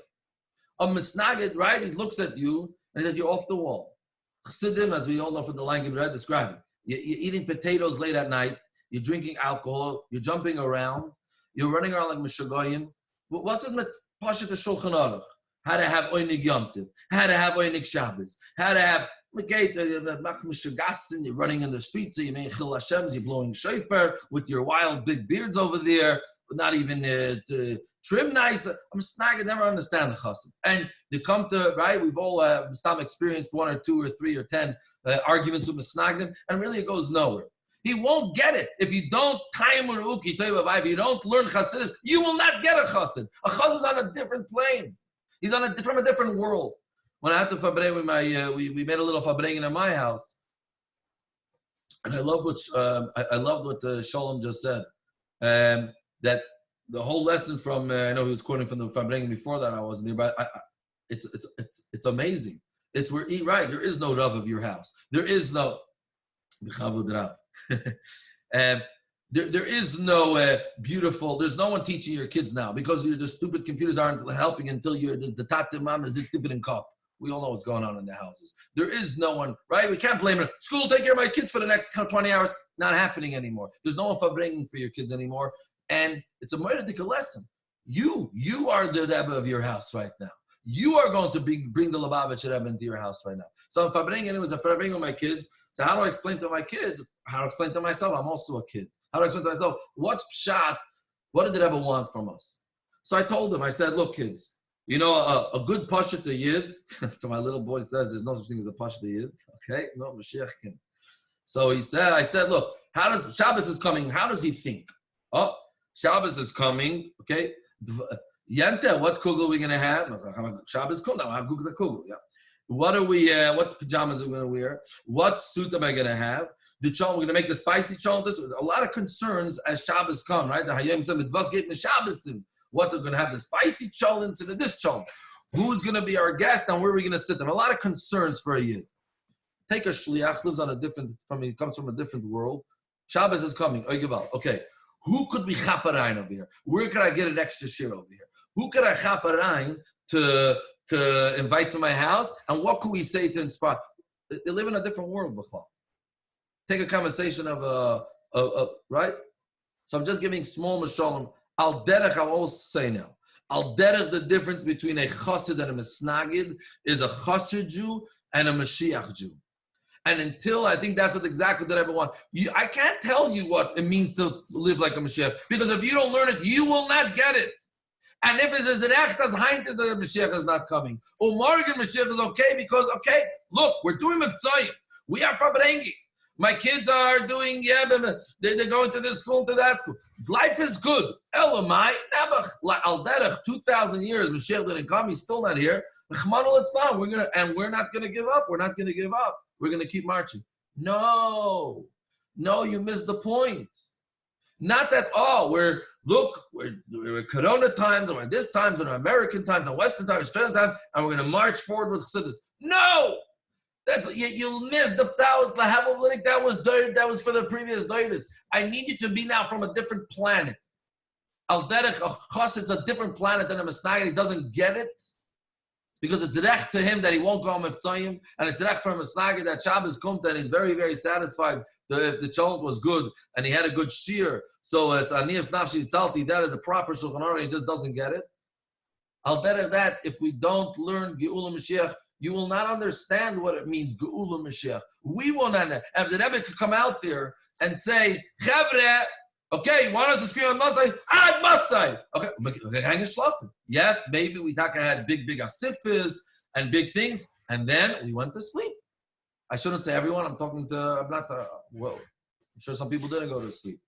a misnagid, right? He looks at you and he says, you're off the wall. Chassidim, as we all know from the line Gibret describing, you're eating potatoes late at night, you're drinking alcohol, you're jumping around, you're running around like Meshagoyim. What's it with Pashat Shulchan Aruch? How to have Oynig Yom Tov, how to have Oynig Shabbos, how to have you're running in the streets, so you make Chil Hashems, you're blowing shofar with your wild big beards over there, but not even trim nice. I'm snagging, never understand the chassid. And they come to, right, we've all experienced 1 or 2 or 3 or 10 arguments with Misnagdim, and really it goes nowhere. He won't get it. If you don't if you don't learn chassidus, you will not get a chassid. A chassid is on a different plane. He's from a different world. When I had the Farbreingen, we made a little Farbreingen in my house. And I loved what Shalom just said. That the whole lesson from I know he was quoting from the Farbreingen before that I wasn't here, but it's amazing. It's where right. There is no Rav of your house. There is no Rav. There is no beautiful. There's no one teaching your kids now because the stupid computers aren't helping until you're the tate mom is stupid and cop. We all know what's going on in the houses. There is no one, right? We can't blame it. School, take care of my kids for the next 20 hours. Not happening anymore. There's no one Farbreingen for your kids anymore. And it's a meridical lesson. You are the Rebbe of your house right now. You are going to bring the Lubavitcher Rebbe into your house right now. So I'm Farbreingen, it was a Farbreingen with my kids. So how do I explain to my kids? How do I explain to myself? I'm also a kid. How do I explain to myself? What's pshat? What did the Rebbe want from us? So I told him, I said, look, kids, you know, a good Pashat Yid. So my little boy says there's no such thing as a Pashat Yid. Okay? No, Mashiach can. So I said, look, Shabbos is coming. How does he think? Oh, Shabbos is coming. Okay? Yente, what kugel are we going to have? Shabbos kugel. Now I'll Google the kugel. Yeah. What pajamas are we going to wear? What suit am I going to have? The cholent, we're going to make the spicy cholent. There's a lot of concerns as Shabbos come, right? The Hayom said, "Mitvas gate Shabbos." What they're going to have the spicy cholent and this cholent. Who's going to be our guest and where are we going to sit them? A lot of concerns for a yid. Take a shliach, lives on he comes from a different world. Shabbos is coming. Okay, who could we chaparein over here? Where could I get an extra share over here? Who could I chaparein to invite to my house? And what could we say to inspire? They live in a different world, b'chal. Take a conversation of right? So I'm just giving small mashalim. Al derech, I'll also say now. Al derech, the difference between a chassid and a misnagid is a chassid Jew and a Mashiach Jew. And until I think that's what exactly that everyone. I can't tell you what it means to live like a Mashiach, because if you don't learn it, you will not get it. And if it's as recht as heinte, the Mashiach is not coming. Or Morgan Mashiach is okay because, okay, look, we're doing Mivtzayim. We are Farbreingen. My kids are doing, they're going to this school, to that school. Life is good. Elamai, never. Al derech, 2,000 years, Mashiach didn't come, he's still not here. We're not going to give up. We're not going to give up. We're going to keep marching. No, you missed the point. Not that, we're Corona times, or this times, or American times, or Western times, Australian times, and we're going to march forward with Chassidus. No! You missed that was for the previous Doidas. I need you to be now from a different planet. Al derech, it's a different planet than a Misnagid. He doesn't get it. Because it's recht to him that he won't go on Mivtzayim, and it's recht for a Misnagid that Shabbos kommt, and he's very, very satisfied that the cholent was good, and he had a good shear. So as Aniyah Snafshi Tzalti, that is a proper Shulchan Aruch, he just doesn't get it. I'll bet that if we don't learn Geula Mashiach, you will not understand what it means, Geula Mashiach. We will not. If the Rebbe could come out there and say, Chavre, okay, you want us to scream on Masai? Ad Masai. Okay, yes, maybe we had big asifas and big things, and then we went to sleep. I shouldn't say everyone. I'm sure some people didn't go to sleep.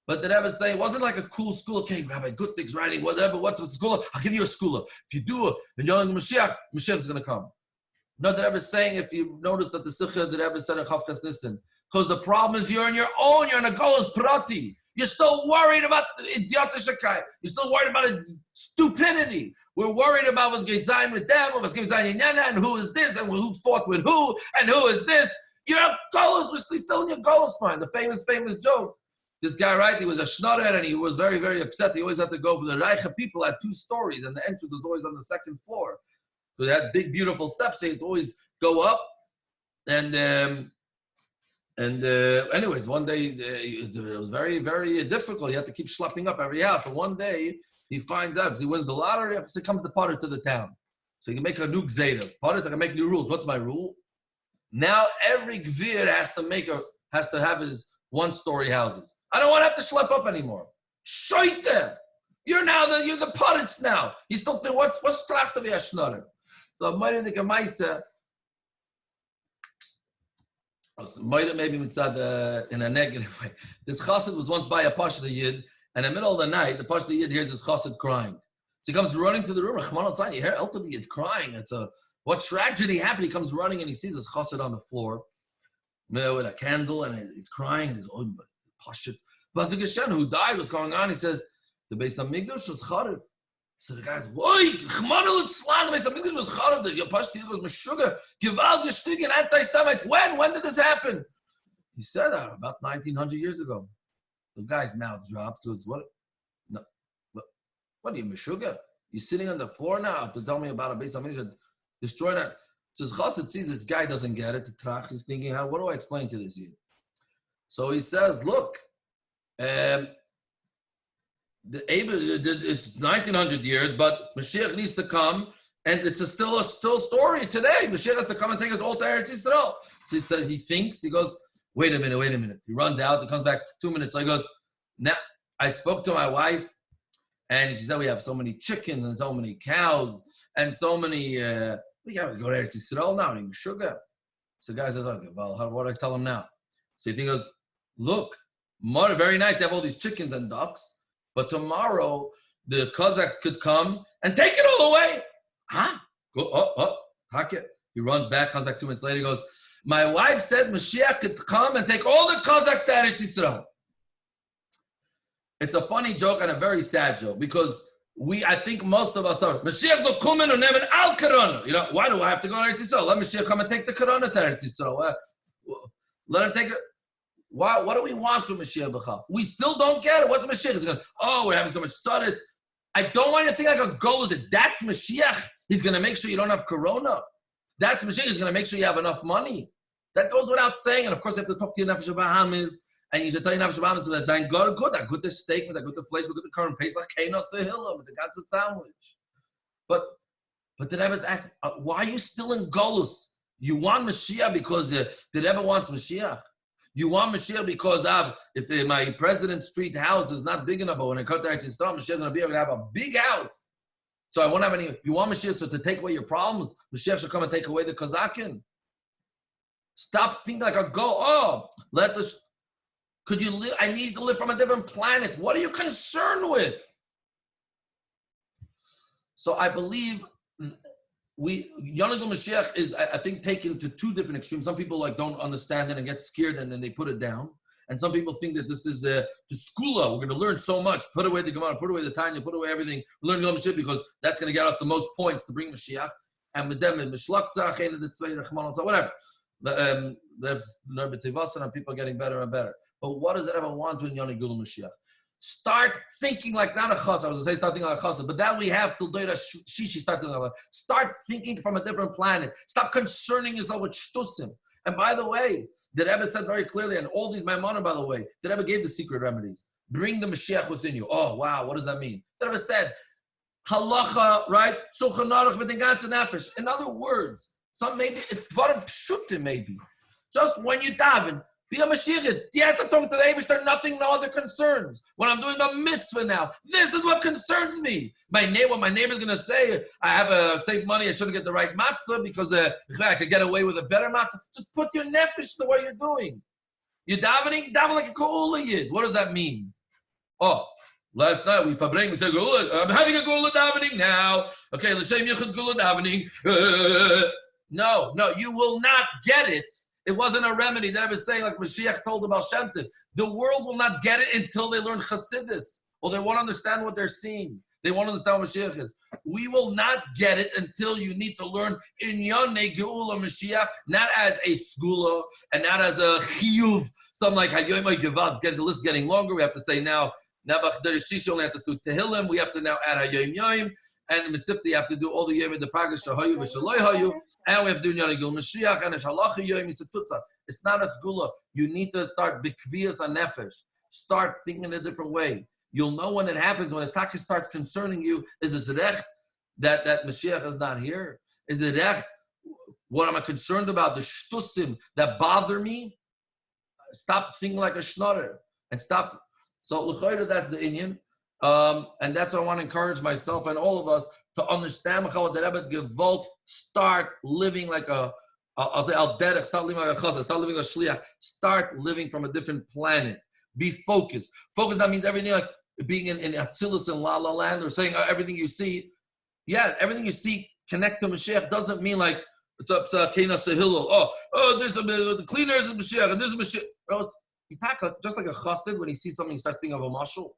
But the Rebbe say it wasn't like a cool school. Okay, Rabbi, good things writing, whatever. What's a school? I'll give you a school. If you do it, and you're in Mashiach is going to come. No, the Rebbe is saying, if you notice that the Sikha, the Rebbe said in Chavkas Nissen, because the problem is you're on your own. You're in a Golas Prati. You're still worried about idiotishakai. You're still worried about stupidity. We're worried about what's going on with them, what's going on in Yana, and who is this, and who fought with who, and who is this. You're Golas. We're still in your Golas mind. The famous joke. This guy, right, he was a schnorrer, and he was very, very upset. He always had to go for the Reicha people had 2 stories, and the entrance was always on the 2nd floor. So they had big, beautiful steps. So he had to always go up. And anyways, one day it was very, very difficult. He had to keep schlepping up every house. So one day he finds out, because he wins the lottery, so comes the potter to the town. So he can make a new gzeda. Potter, I can make new rules. What's my rule? Now every gvir has to have his 1-story houses. I don't want to have to schlep up anymore. Shoite! You're the potters now. You still think, what's strach to be a schnorrer? So maybe in a negative way. This chassid was once by a Pashta Yid, and in the middle of the night, the Pashta Yid hears this chassid crying. So he comes running to the room. You hear Elta the Yid crying. What tragedy happened? He comes running and he sees this chassid on the floor with a candle, and he's crying. And he's Pashit. Who died? What's going on? He says, the Beis Hamikdash was Charav. So the guy's, why? Chmanel Itzlan, the Beis Hamikdash was Charav. The Pashta Yid was Meshuggah. Gewalt, Gestigen, anti-Semites. When did this happen? He said about 1900 years ago. The guy's mouth drops. He goes, what? No. What are you, Meshuggah? You're sitting on the floor now to tell me about a Beis Hamikdash destroying it. So his chassid sees this guy doesn't get it. He's thinking, what do I explain to this Yid? So he says, look, it's 1900 years, but Mashiach needs to come, and it's still a story today. Mashiach has to come and take us all to Eretz Yisrael. So he says, he thinks, he goes, wait a minute. He runs out, he comes back 2 minutes. So he goes, now, I spoke to my wife, and she said, we have so many chickens and so many cows and so many, we got to go to Eretz Yisrael now, and Meshuggah. So the guy says, okay, well, what do I tell him now? So he goes, look, very nice to have all these chickens and ducks, but tomorrow the Cossacks could come and take it all away. Huh? Go, Haket. He runs back, comes back 2 minutes later, he goes, my wife said Mashiach could come and take all the Cossacks to Eretz Yisrael. It's a funny joke and a very sad joke, because I think most of us are, Mashiach will come in and never al Corona. Why do I have to go to Eretz Yisrael? Let Mashiach come and take the Corona to Eretz Yisrael. Let him take it. Why? What do we want from Mashiach B'chal? We still don't get it. What's Mashiach? He's going, we're having so much tzadis. I don't want you to think like a goes. That's Mashiach. He's going to make sure you don't have Corona. That's Mashiach. He's going to make sure you have enough money. That goes without saying. And of course, you have to talk to your Nefesh Bahamas And you should tell you Nafesh B'Amis that Zayin good, a good steak, with a good flesh, with a good current pace, like Kainos Sehillah, with the Gatzut sandwich. But the Rebbe's asked, why are you still in Golus? You want Mashiach because the Rebbe wants Mashiach. You want Mashiach because if my President Street house is not big enough, but when I cut there to Yisrael, Mashiach is going to be able to have a big house. So I won't have any. You want Mashiach so to take away your problems? Mashiach should come and take away the Kazakin. Stop thinking like a go. Could you live? I need to live from a different planet. What are you concerned with? So I believe Yonagul Mashiach is, I think, taken to two different extremes. Some people don't understand it and get scared and then they put it down. And some people think that this is the skula. We're going to learn so much. Put away the Gemara, put away the Tanya, put away everything. Learn Yom Mashiach because that's going to get us the most points to bring Mashiach. And with them, whatever. The and people are getting better and better. But what does it ever want to in Yonagul Mashiach? Start thinking like not a chasa. I was going to say start thinking like a chasa, but that we have till Doira Shishi start doing like that. Start thinking from a different planet. Stop concerning yourself with shtusim. And by the way, the Rebbe said very clearly, and all these Maimonim, by the way, the Rebbe gave the secret remedies. Bring the Mashiach within you. Oh, wow, what does that mean? The Rebbe said, halacha, right? Shulchan Aruch with the ganze nefesh. In other words, maybe it's dvarim pshutim, maybe. Just when you daven, be a Mashiach. Yes, I'm talking to the Eibush, nothing, no other concerns. When I'm doing a mitzvah now, this is what concerns me. What my neighbor's going to say, I have to save money, I shouldn't get the right matzah because I could get away with a better matzah. Just put your nefesh to what you're doing. You're daven like a Geula Yid. What does that mean? Oh, last night we Farbreingen, we said, I'm having a Geula davening now. Okay, L'Shem Yichud Geula davening. No, you will not get it. It wasn't a remedy. That I was saying, like Mashiach told about Shem Tov, the world will not get it until they learn Chassidus, or they won't understand what they're seeing. They won't understand what Mashiach is. We will not get it until you need to learn Inyane Geula Mashiach, not as a skula and not as a chiyuv. Something like Hayoyim Gevad. The list is getting longer. We have to say now Shisha only have to do Tehillim. We have to now add Hayoyim Yoyim. And the Mesifti have to do all the Yom the Pragas Shahayu v'Shaloi Hayu, and we have to do Yonagul Mashiach and Halacha Yom Yisatutza. It's not a skula. You need to start bikviyas on nefesh. Start thinking in a different way. You'll know when it happens. When a taka starts concerning you, is it recht that Mashiach is not here? Is it recht? What am I concerned about? The shtusim that bother me. Stop thinking like a schnutter and stop. So l'chayda, that's the inyan. And that's why I want to encourage myself and all of us to understand what the Rebbe Gewalt. Start living like I'll say al derech. Start living like a chassid. Start living like a shliach. Start living from a different planet. Be focused. Focus, that means everything like being in Atzilus and La La Land, or saying everything you see. Yeah, everything you see connect to Mashiach doesn't mean like it's up to Kena Sehilul. There's the cleaner is Mashiach and this is Mashiach. You talk just like a chassid when he sees something, he starts thinking of a mashal.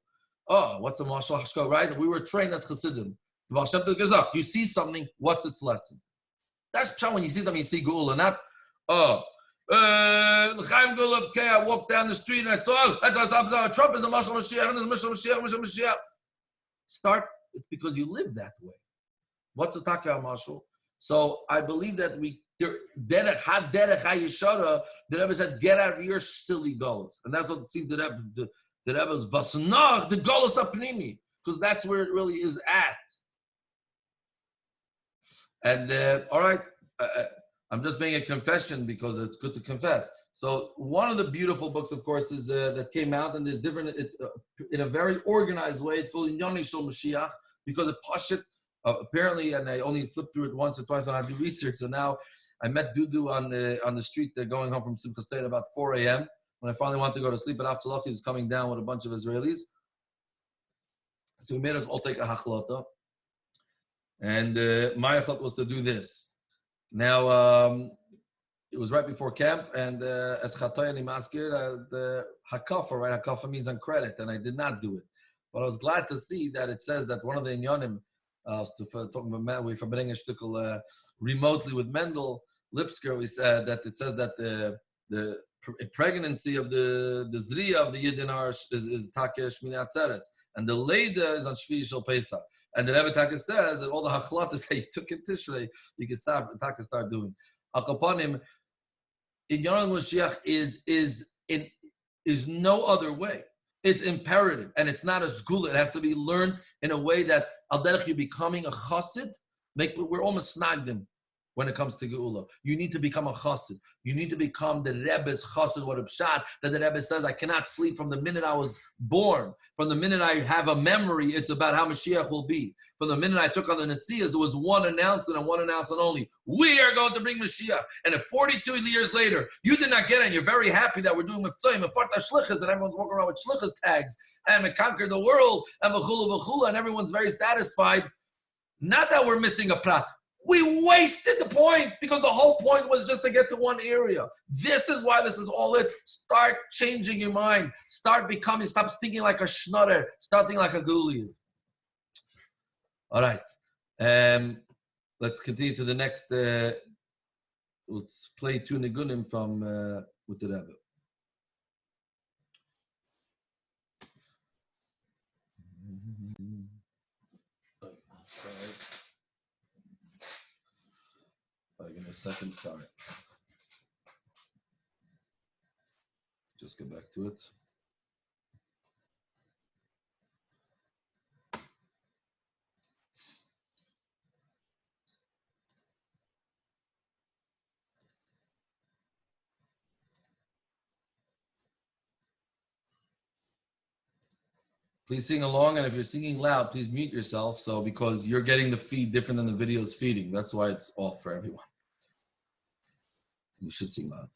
Oh, what's a mashal? Right? We were trained as chassidim. You see something, what's its lesson? That's when you see something, you see Geula, not, L'chaim Geula, I walked down the street and I saw, Trump is a Mashal Mashiach, and there's Mashal Mashiach. Start, it's because you live that way. What's a Taka Mashal? So I believe that the Rebbe said, get out of your silly goals. And that's what it seems the Rebbe's Vasnach, the Golos Apnimi, because that's where it really is at. And all right, I'm just making a confession because it's good to confess. So one of the beautiful books, of course, is that came out, and there's different. It's in a very organized way. It's called Inyane Shel Mashiach because it pashit apparently, and I only flipped through it once or twice when I do research. So now I met Dudu on the street going home from Simcha State about 4 a.m. when I finally wanted to go to sleep. But Avtzalach was coming down with a bunch of Israelis, so we made us all take a hachlata. And my thought was to do this. Now, it was right before camp, and as Chatoyani Maskir, the Hakafa, right? Hakafa means on credit, and I did not do it. But I was glad to see that it says that one of the Inyanim, talking about we Farbreingen shtukel remotely with Mendel Lipsker, we said that it says that the pregnancy of the Zriya of the Yidin is Take Shmini Atzeres, and the Leida is on Shvi Shel Pesach. And the Rebbe Taka says that all the hachlatas that you took in Tishrei, you can start doing. Akapanim, Inyane Mashiach is in is no other way. It's imperative, and it's not a sgula. It has to be learned in a way that al derech you becoming a chassid. We're almost snagdim when it comes to geula. You need to become a chassid. You need to become the Rebbe's chassid. What a pshat that the Rebbe says, I cannot sleep from the minute I was born. From the minute I have a memory, it's about how Mashiach will be. From the minute I took on the Nesiyas, there was one announcement and one announcement only. We are going to bring Mashiach. And if 42 years later, you did not get it, and you're very happy that we're doing Miftzayim and Farta Shlichas, and everyone's walking around with Shlichas tags, and we conquered the world, and v'chula, and everyone's very satisfied. Not that we're missing a prat. We wasted the point because the whole point was just to get to one area. This is why this is all it. Start changing your mind. Stop thinking like a schnutter. Start thinking like a guliyah. All right. Let's continue to the next. Let's play two nigunim from with the Rebbe. Give me a second, sorry. Just get back to it. Please sing along, and if you're singing loud, please mute yourself. So because you're getting the feed different than the video's feeding, that's why it's off for everyone. You should sing loud.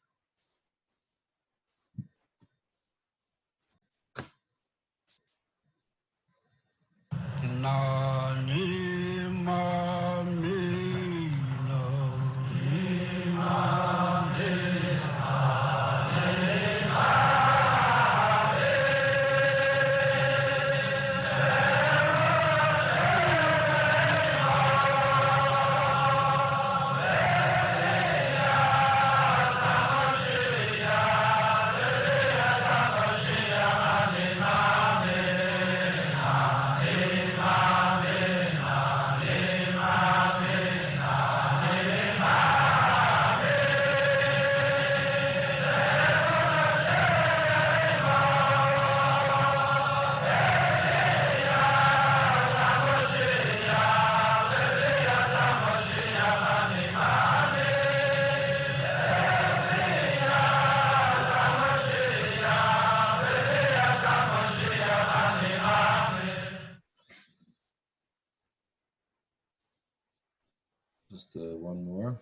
Just one more.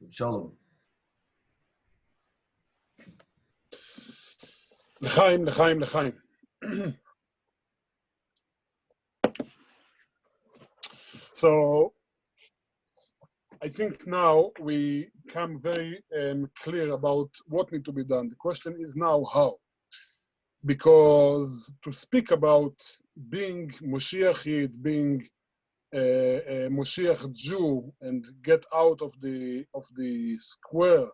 Shalom. L'chaim, l'chaim, l'chaim. So I think now we come very clear about what needs to be done. The question is now how. Because to speak about being Moshiach Yid, being a Moshiach Jew, and get out of the square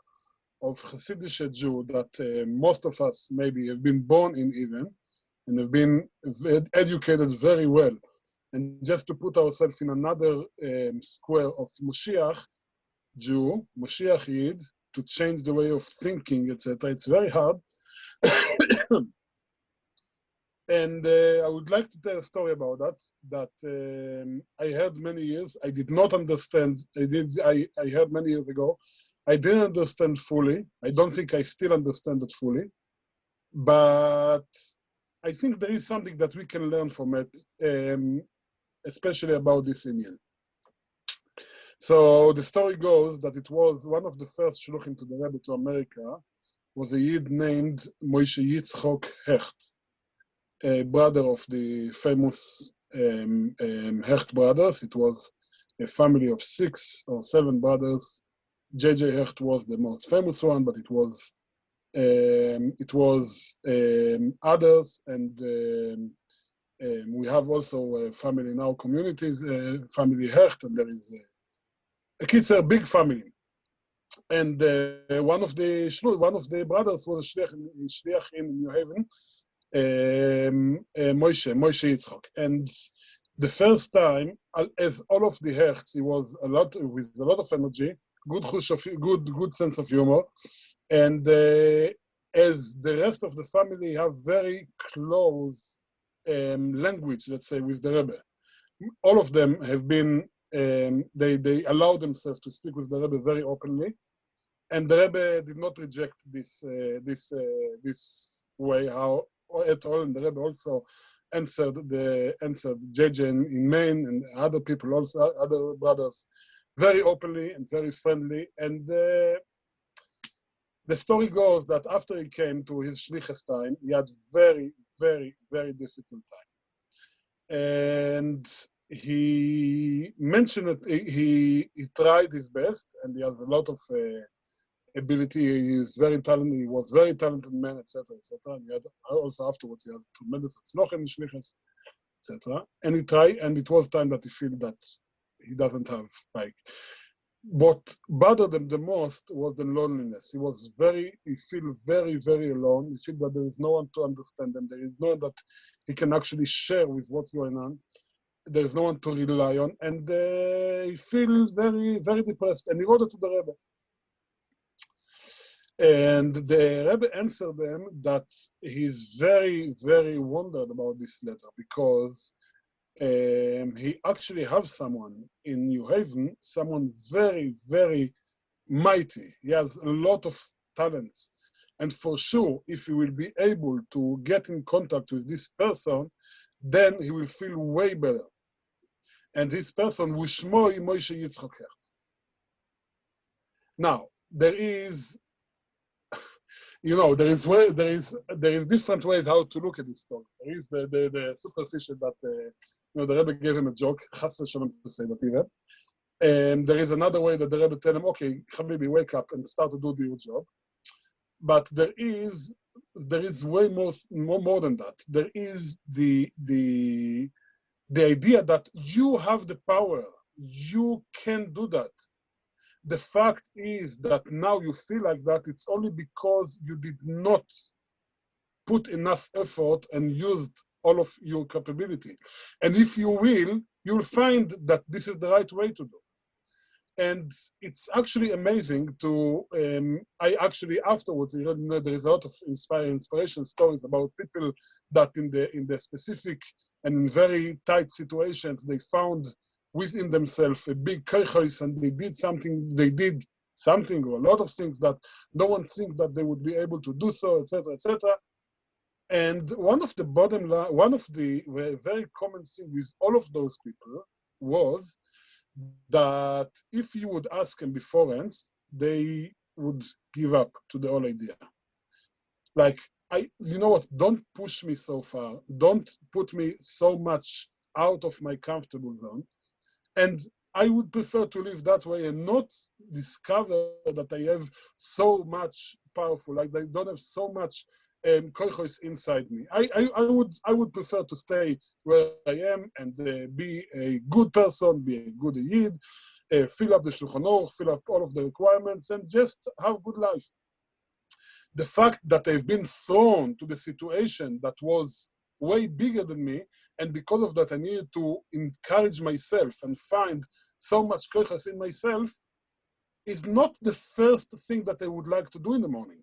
of Hasidic Jew that most of us maybe have been born in even, and have been educated very well, and just to put ourselves in another square of Moshiach Jew, Moshiach Yid, to change the way of thinking, etc. It's very hard. And I would like to tell a story about that I heard many years. I did not understand. I heard many years ago. I didn't understand fully. I don't think I still understand it fully. But I think there is something that we can learn from it, especially about this Indian. So the story goes that it was one of the first shluchim to the Rebbe to America was a Yid named Moshe Yitzchok Hecht, a brother of the famous Hecht brothers. It was a family of 6 or 7 brothers. J.J. Hecht was the most famous one, but it was others, and we have also a family in our community, family Hecht, and there is it's a big family. And one of the brothers was a shliach in New Haven, Moshe Yitzchok. And the first time, as all of the Hertz, he was with a lot of energy, good sense of humor, and as the rest of the family have very close language, let's say, with the Rebbe. All of them have been, they allow themselves to speak with the Rebbe very openly, and the Rebbe did not reject this way how at all, and the Rebbe also answered JJ in Maine and other people also, other brothers, very openly and very friendly. And the story goes that after he came to his shlichus time, he had very, very, very difficult time. And he mentioned it, he tried his best, and he has a lot of ability. He is very talented. He was very talented man, etc., etc. And he had also afterwards he had tremendous tzloch in shlichus, etc. And he tried, and it was time that he feel that he doesn't have like. What bothered him the most was the loneliness. He feel very, very alone. He feel that there is no one to understand him. There is no one that he can actually share with what's going on. There is no one to rely on, and he feel very, very depressed. And he wrote it to the Rebbe. And the Rebbe answered them that he's very, very wondered about this letter because he actually has someone in New Haven, someone very, very mighty. He has a lot of talents. And for sure, if he will be able to get in contact with this person, then he will feel way better. And this person, Shmo Moshe Yitzchok Hecht. Now, there is different ways how to look at this story. There is the superficial that the Rebbe gave him a joke, chas v'shalom to say that even. And there is another way that the Rebbe tell him, okay, Habibi, wake up and start to do your job. But there is way more than that. There is the idea that you have the power, you can do that. The fact is that now you feel like that, it's only because you did not put enough effort and used all of your capability. And if you will, you'll find that this is the right way to do. And it's actually amazing to, I actually afterwards, there is a lot of inspiration stories about people that in the specific and in very tight situations, they found within themselves a big kaichos, and they did something or a lot of things that no one thinks that they would be able to do so, etc., etc. And one of the very common things with all of those people was that if you would ask them beforehand, they would give up to the whole idea. Like, you know what, don't push me so far. Don't put me so much out of my comfortable zone. And I would prefer to live that way and not discover that I have so much powerful, like I don't have so much koichos inside me. I would prefer to stay where I am and be a good person, be a good yid, fill up the Shulchan Aruch, fill up all of the requirements, and just have a good life. The fact that I've been thrown to the situation that was way bigger than me, and because of that I needed to encourage myself and find so much koichas in myself, is not the first thing that I would like to do in the morning.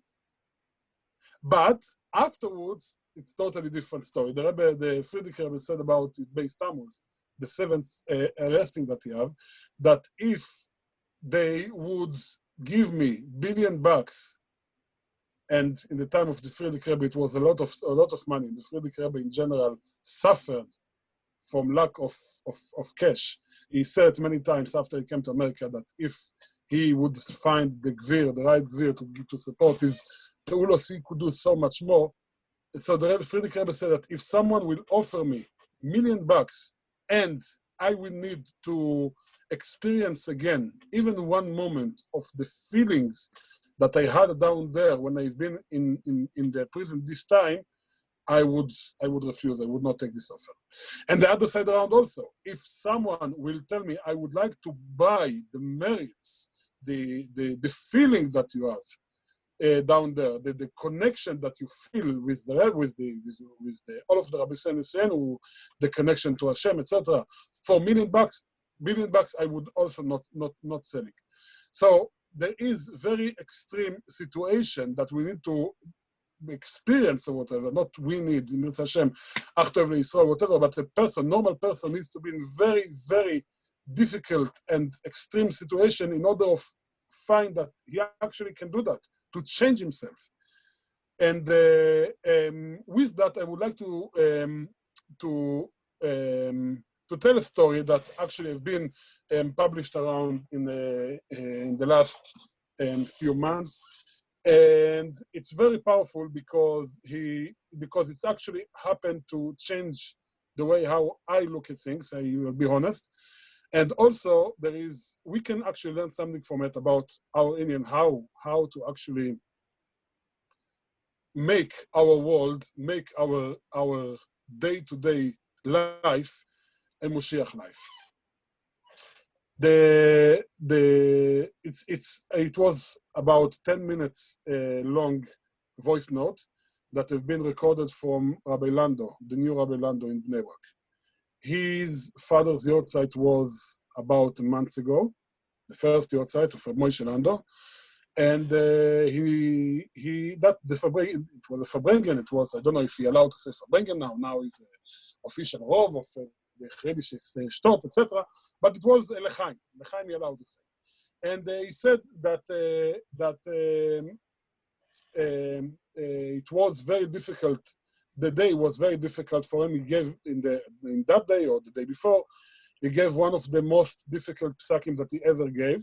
But afterwards, it's totally different story. The Friedrich Rebbe said about it based Tammuz, the seventh arresting that he have, that if they would give me $1 billion, and in the time of the Friedrich Rebbe, it was a lot of money. The Friedrich Rebbe in general suffered from lack of cash. He said many times after he came to America that if he would find the right gvir to support his peulos, he could do so much more. So the Friedrich Rebbe said that if someone will offer me $1 million and I will need to experience again, even one moment of the feelings that I had down there when I've been in the prison this time, I would refuse. I would not take this offer. And the other side around also, if someone will tell me I would like to buy the merits, the feeling that you have down there, the connection that you feel with all of the Rabbi Sen, the connection to Hashem, etc. For $1 million, I would also not sell it. So there is very extreme situation that we need to experience or whatever, not we need, in Hashem, Achtav Israel, whatever, but a normal person needs to be in very, very difficult and extreme situation in order to find that he actually can do that, to change himself. And with that, I would like to tell a story that actually has been published around in the last few months. And it's very powerful because it's actually happened to change the way how I look at things, I will be honest. And also we can actually learn something from it about our Indian, how to actually make our world, make our day-to-day life a Moshiach life. It was about 10 minutes long voice note that have been recorded from Rabbi Lando, the new Rabbi Lando in Bnei Brak. His father's yahrzeit was about a month ago, the first yahrzeit of Moshe Lando, and it was a Farbreingen. It was, I don't know if he allowed to say Farbreingen now. Now he's official rov of the Chredish Shtot, etc. But it was Lechaim. Lechaim he allowed to say. And he said that it was very difficult. The day was very difficult for him. He gave in that day or the day before, he gave one of the most difficult psakim that he ever gave.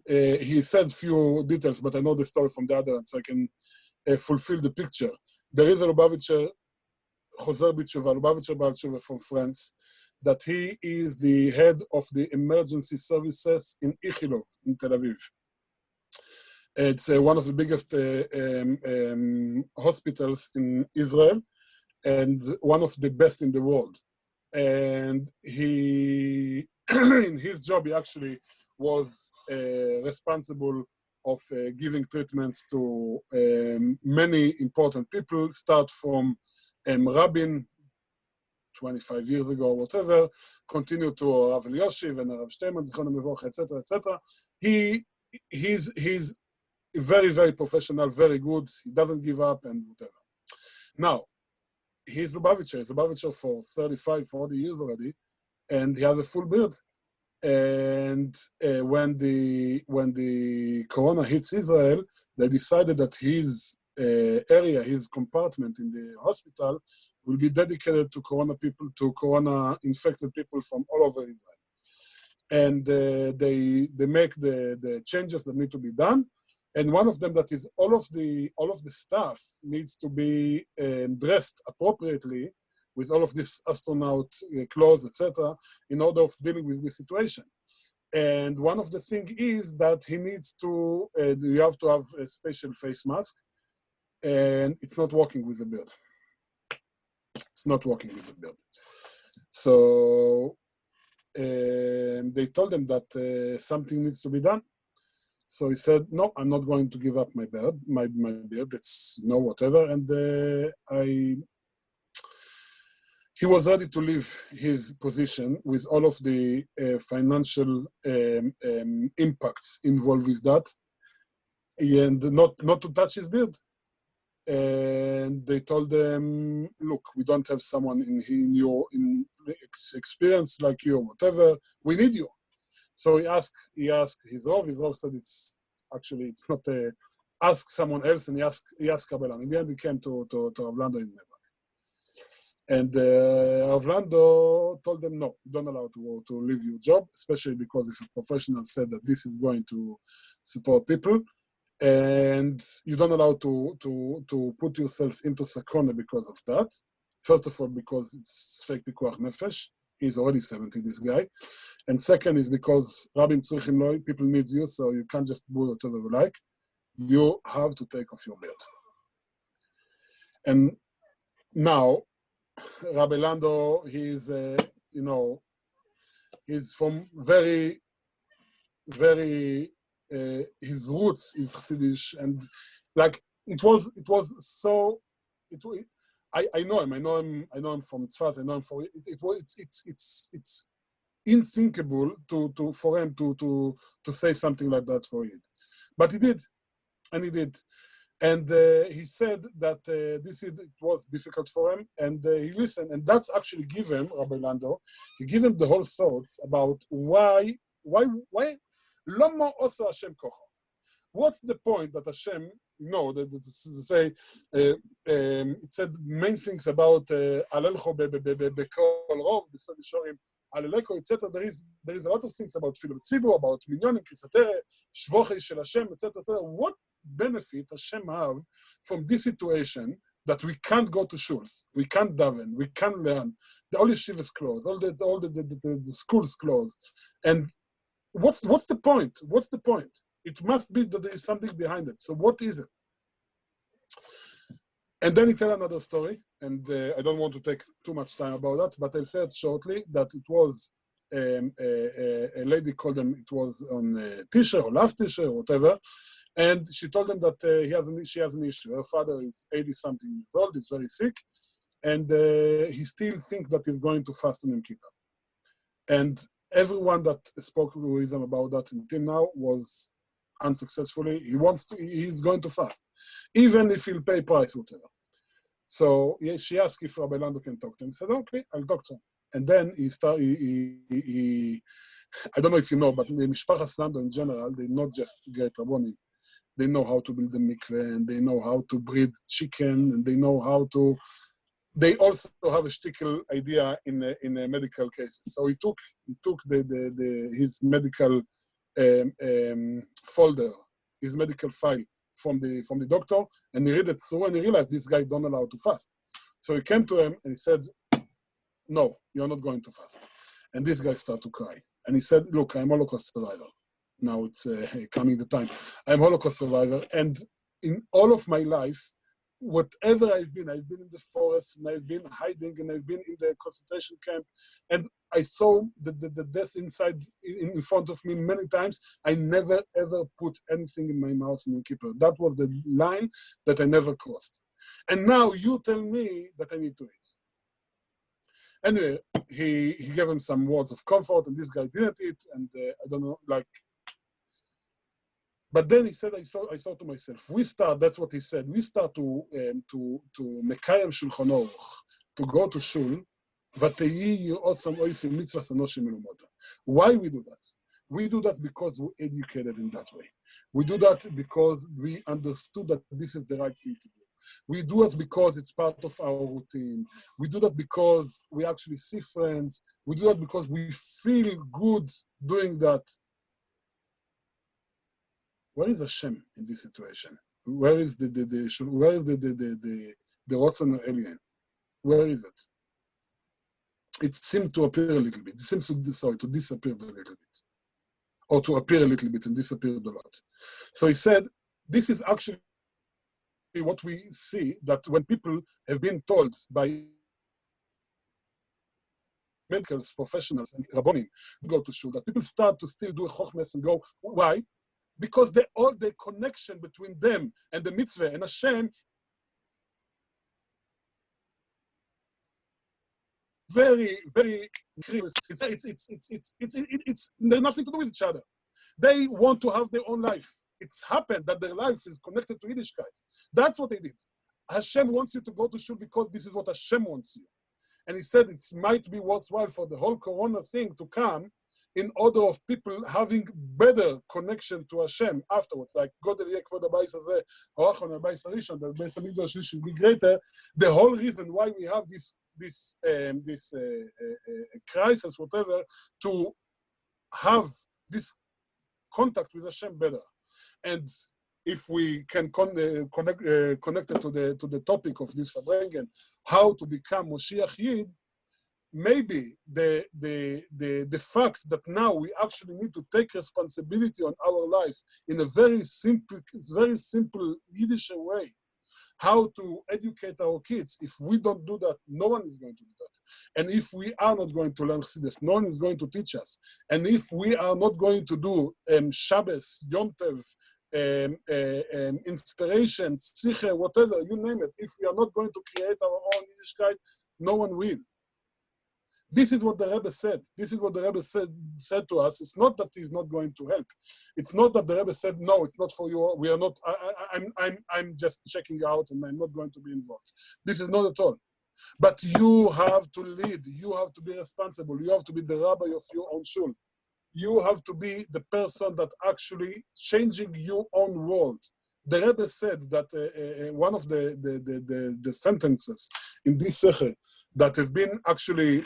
He said few details, but I know the story from the other end, so I can fulfill the picture. There is a Lubavitcher, Choser B'Tshuva, Lubavitcher Baal Tshuva from France, that he is the head of the emergency services in Ichilov, in Tel Aviv. It's one of the biggest hospitals in Israel and one of the best in the world. And he, in his job, he actually was responsible of giving treatments to many important people, start from Rabin, 25 years ago, or whatever, continue to Rav Elioshiv and Rav Shteyman, Zichrono Livrocha, etc., etc. He's very, very professional, very good. He doesn't give up and whatever. Now, he's Lubavitcher. He's Lubavitcher for 35, 40 years already, and he has a full beard. And when the corona hits Israel, they decided that his area, his compartment in the hospital, will be dedicated to corona infected people from all over Israel. And they make the changes that need to be done. And one of them that is all of the staff needs to be dressed appropriately with all of this astronaut clothes, etc., in order of dealing with the situation. And one of the things is that he needs to, you have to have a special face mask, and it's not working with the beard. It's not working with the beard. So they told him that something needs to be done. So he said, no, I'm not going to give up my beard, my beard, it's whatever. And he was ready to leave his position with all of the financial impacts involved with that, and not to touch his beard. And they told them, look, we don't have someone in your experience like you or whatever, we need you. So he asked his Rav said it's not ask someone else, and he asked Rabbi Lando. In the end, he came to Rav Lando in Never. And Rav Lando told them, no, you don't allow to leave your job, especially because if a professional said that this is going to support people, and you don't allow to put yourself into sakona because of that. First of all, because it's fake pikuach nefesh. He's already 70, this guy. And second is because Rabim tzrichim loi, people need you, so you can't just do whatever you like. You have to take off your beard. And now, Rabbi Lando, he's from very, very, his roots is Chassidish, and like it was so. I know him. I know him from Tzfat. I know him for it. It's unthinkable for him to say something like that for it, but he did, and he did. And he said that it was difficult for him, and he listened, and that's actually give him, Rabbi Lando, he gave him the whole thoughts about why Lama also Hashem kocha. What's the point that Hashem, say, it said main things about Alelcho bekol rov, b'sod yishorim, Aleleko, etc. There is a lot of things about Filut Tzibur, about Minyonim, Krisatere, Shvochei shel Hashem, etc. What benefit Hashem have from this situation that we can't go to shuls, we can't daven, we can't learn, all the yeshivas closed, all the schools closed, and what's the point? What's the point? It must be that there is something behind it. So what is it? And then he tell another story, and I don't want to take too much time about that, but I'll say it shortly, that it was a lady called him, it was on Tisha or last Tisha or whatever, and she told him that she has an issue. Her father is 80-something years old, he's very sick, and he still thinks that he's going to fast on Yom Kippur. And everyone that spoke with him about that until now was unsuccessfully. He's going to fast, even if he'll pay price, whatever. So she asked if Rabbi Lando can talk to him. He said, okay, I'll talk to him. And then he I don't know if you know, but the Mishpachas Lando in general, they're not just great Rabbonim. They know how to build a mikveh, and they know how to breed chicken, and they know how to. They also have a shtickle idea in medical cases. So he took his medical folder, his medical file from the doctor, and he read it through, and he realized this guy don't allow to fast. So he came to him and he said, "No, you're not going to fast." And this guy started to cry, and he said, "Look, I'm a Holocaust survivor. Now it's coming the time. I'm a Holocaust survivor, and in all of my life, whatever I've been in the forest, and I've been hiding, and I've been in the concentration camp, and I saw the death inside in front of me many times. I never ever put anything in my mouth in Yom Kippur. That was the line that I never crossed. And now you tell me that I need to eat." Anyway, he gave him some words of comfort, and this guy didn't eat, and I don't know, like. But then he said, I thought to myself, that's what he said, we start to Mekayem Shulchan Aruch, to go to Shul, why we do that? We do that because we're educated in that way. We do that because we understood that this is the right thing to do. We do it because it's part of our routine. We do that because we actually see friends. We do that because we feel good doing that. Where is Hashem in this situation? Where is the Rotzen alien? Where is it? it seemed to appear a little bit. It seems to disappear a little bit, or to appear a little bit and disappeared a lot. So he said, this is actually what we see, that when people have been told by medicals, professionals, and rabbonim go to shul, that people start to still do a chochmes and go, why? Because all the connection between them and the mitzvah and Hashem very, very curious. They're nothing to do with each other. They want to have their own life. It's happened that their life is connected to Yiddishkeit. That's what they did. Hashem wants you to go to shul because this is what Hashem wants you. And he said it might be worthwhile for the whole Corona thing to come in order of people having better connection to Hashem afterwards. Like, God the Beis Hamikdash should be greater. The whole reason why we have this crisis, whatever, to have this contact with Hashem better. And if we can connect it to the topic of this Farbreingen, how to become Moshiach Yid, maybe the fact that now we actually need to take responsibility on our life in a very simple Yiddish way, how to educate our kids. If we don't do that, no one is going to do that. And if we are not going to learn Chassidus, no one is going to teach us. And if we are not going to do Shabbos, Yom Tov, inspiration, Sicher, whatever, you name it, if we are not going to create our own Yiddishkeit, no one will. This is what the Rebbe said. This is what the Rebbe said to us. It's not that he's not going to help. It's not that the Rebbe said, no, it's not for you. We are not, I'm just checking out and I'm not going to be involved. This is not at all. But you have to lead. You have to be responsible. You have to be the rabbi of your own shul. You have to be the person that actually changing your own world. The Rebbe said that one of the sentences in this secher that have been actually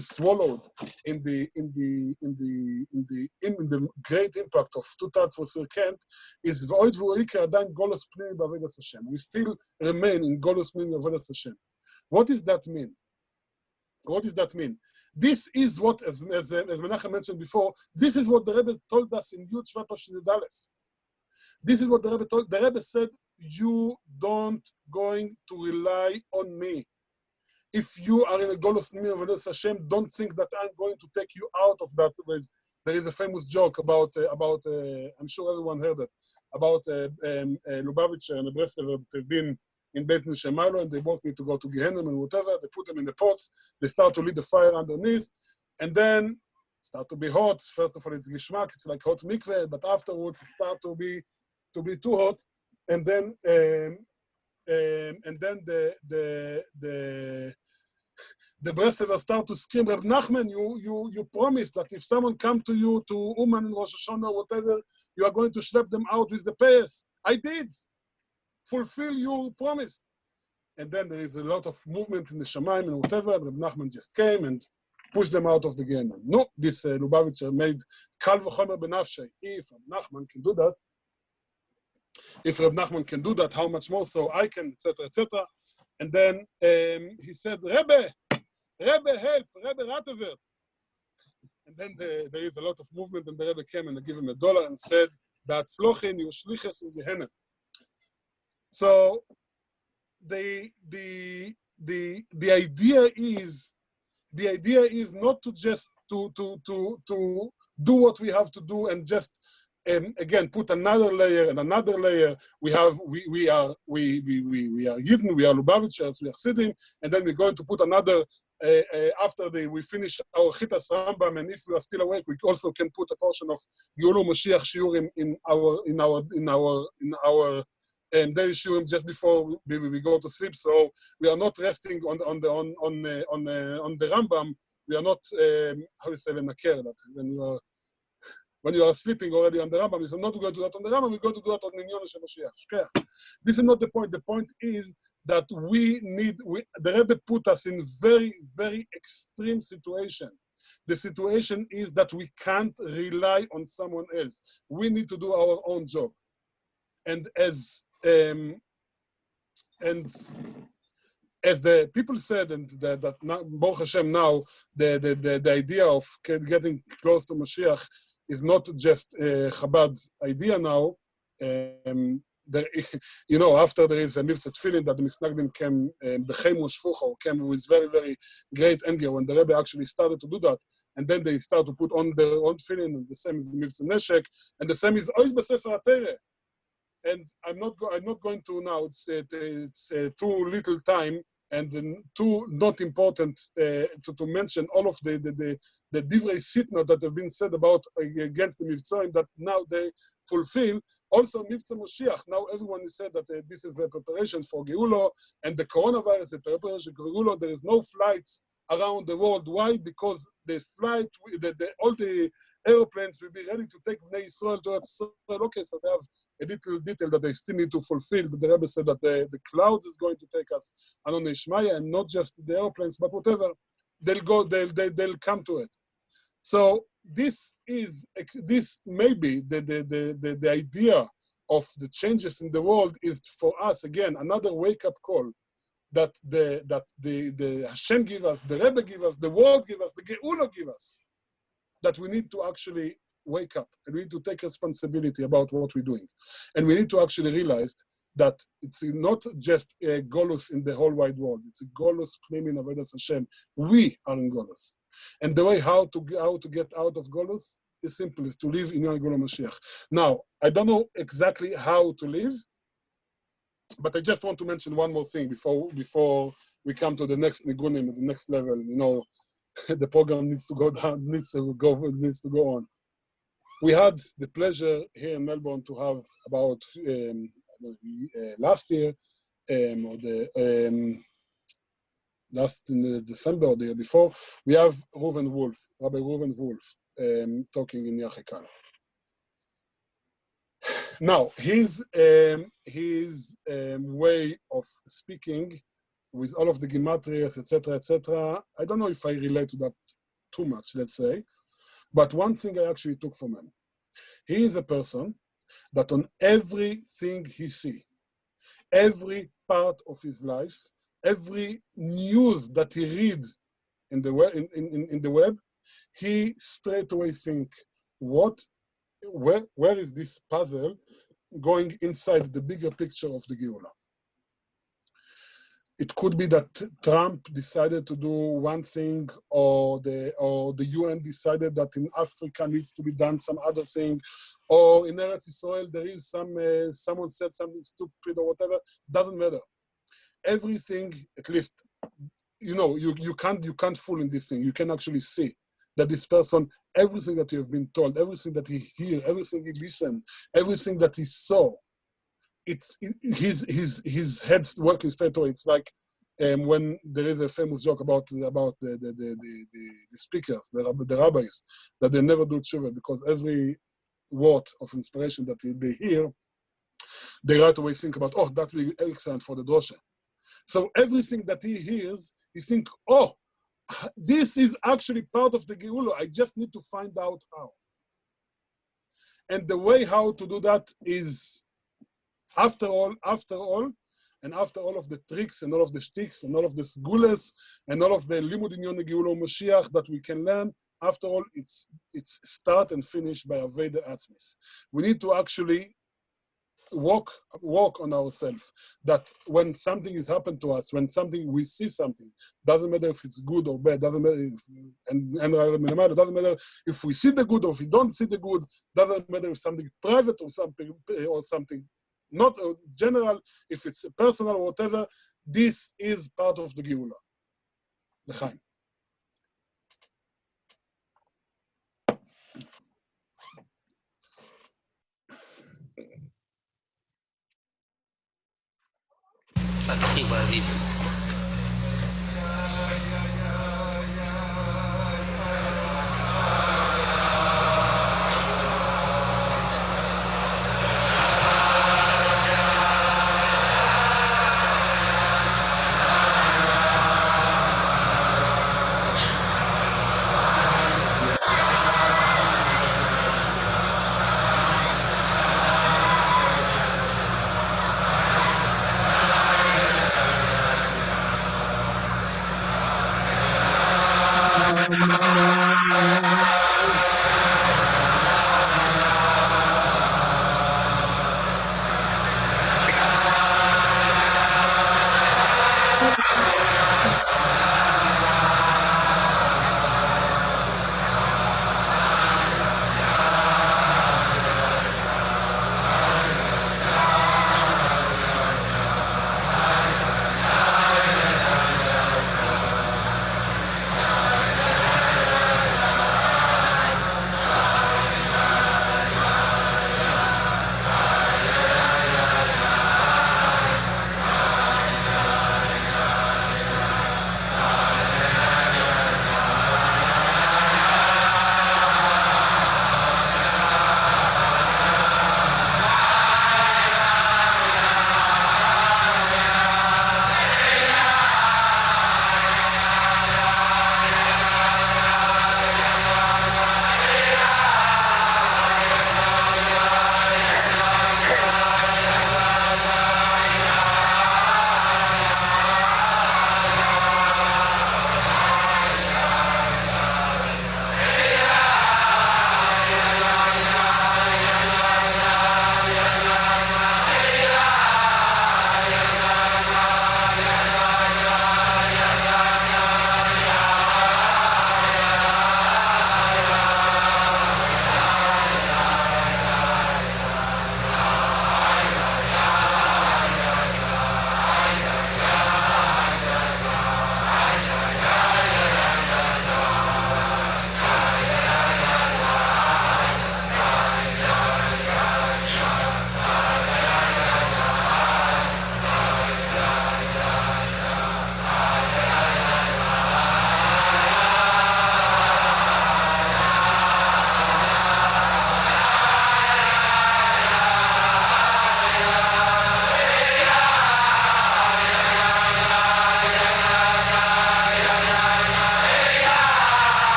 swallowed in the great impact of two thoughts for Sir Kent is we still remain in Golus Pnim Avodas Hashem. What does that mean? What does that mean? This is what, as Menachem mentioned before, this is what the Rebbe told us in Yud Shvat Shin Yud Aleph. This is what the Rebbe told. The Rebbe said, you don't going to rely on me. If you are in a goal of Pnim Avodas Hashem, don't think that I'm going to take you out of that. There is a famous joke about I'm sure everyone heard it, about Lubavitcher and Breslev that have been in Beit Nishemailo, and they both need to go to Gehenna and whatever. They put them in the pot. They start to lit the fire underneath, and then start to be hot. First of all, it's gishmak. It's like hot mikveh, but afterwards it start to be too hot, and then the Breslevers start to scream, Reb Nachman, you promised that if someone come to you to Uman in Rosh Hashanah or whatever, you are going to schlep them out with the payas. I did. Fulfill your promise. And then there is a lot of movement in the Shamayim and whatever, and Reb Nachman just came and pushed them out of the Gehenna. No, this Lubavitcher made Kal v'chomer benafshay. If Reb Nachman can do that, how much more so I can, etc., etc. And then he said, Rebbe, help, Rebbe Ratevert. And then there is a lot of movement, and the Rebbe came and gave him $1 and said, Ba'atzlochin yushliches in Gehenna. So the idea is not to just to do what we have to do and just again put another layer and another layer. We are Yidden, we are Lubavitchers, we are sitting, and then we're going to put another after we finish our Chitas Rambam, and if we are still awake, we also can put a portion of Yulu Moshiach Shiurim in our daily shiurim just before we go to sleep. So we are not resting on the Rambam. We are not how you say that when you are sleeping already on the Rambam. We are not going to do that on the Rambam. We're going to do that on the Inyon Shel Mashiach. This is not the point. The point is that the Rebbe put us in very, very extreme situation. The situation is that we can't rely on someone else. We need to do our own job. And as the people said, and that now, Baruch Hashem, now the idea of getting close to Mashiach is not just a Chabad idea now. After there is a Nivtzat feeling that the Misnagdim came, came with very, very great anger when the Rebbe actually started to do that, and then they start to put on their own feeling, and the same is Nivtzat Neshek, and the same is Oiz B'Sefer HaTorah. And I'm not going to now. It's too little time and too not important to mention all of the divrei sitna that have been said about against the Mivtzoim that now they fulfill. Also, Mivtza Moshiach. Now everyone is said that this is a preparation for Geulah, and the coronavirus, a preparation for Geulah. There is no flights around the world. Why? Because the flight, all the airplanes will be ready to take Bnei Israel to Israel. Okay, so they have a little detail that they still need to fulfill. But the Rebbe said that the clouds is going to take us on Ishmaya, and not just the airplanes, but whatever. They'll come to it. So this maybe the idea of the changes in the world is for us again another wake-up call that the Hashem give us, the Rebbe give us, the world give us, the Geulah give us. That we need to actually wake up and we need to take responsibility about what we're doing. And we need to actually realize that it's not just a golus in the whole wide world. It's a golus pnimin avodas Hashem. We are in golus. And the way how to get out of golus is simple, is to live in Yon Geulah Mashiach. Now, I don't know exactly how to live, but I just want to mention one more thing before we come to the next nigunim, the next level, the program needs to go down, needs to go on. We had the pleasure here in Melbourne to have about last year, last in December or the year before, we have Rabbi Reuven Wolf, talking in Yachekal. Now, his way of speaking, with all of the gematrias, etc., I don't know if I relate to that too much, let's say, but one thing I actually took from him. He is a person that on everything he sees, every part of his life, every news that he reads in the web, he straight away think, where is this puzzle going inside the bigger picture of the Geulah? It could be that Trump decided to do one thing, or the UN decided that in Africa needs to be done some other thing, or in Eretz Israel there is someone said something stupid or whatever. Doesn't matter. Everything, at least, you can't fool in this thing. You can actually see that this person, everything that you have been told, everything that he heard, everything he listened, everything that he saw, it's his head's working straight away. It's like when there is a famous joke about the speakers, the rabbis, that they never do tshuva because every word of inspiration that they hear, they right away think about, oh, that will be excellent for the drosha. So everything that he hears, he think, oh, this is actually part of the Geulah. I just need to find out how. And the way how to do that is, after all, and after all of the tricks and all of the shticks and all of the sgules and all of the limud in Yon Geulah Mashiach that we can learn, after all, it's start and finish by Aveda Atzmis. We need to actually work on ourselves. That when something has happened to us, when we see something, doesn't matter if it's good or bad, doesn't matter doesn't matter if we see the good or if we don't see the good, doesn't matter if something private or something not general, if it's personal or whatever, this is part of the Geulah. L'chaim.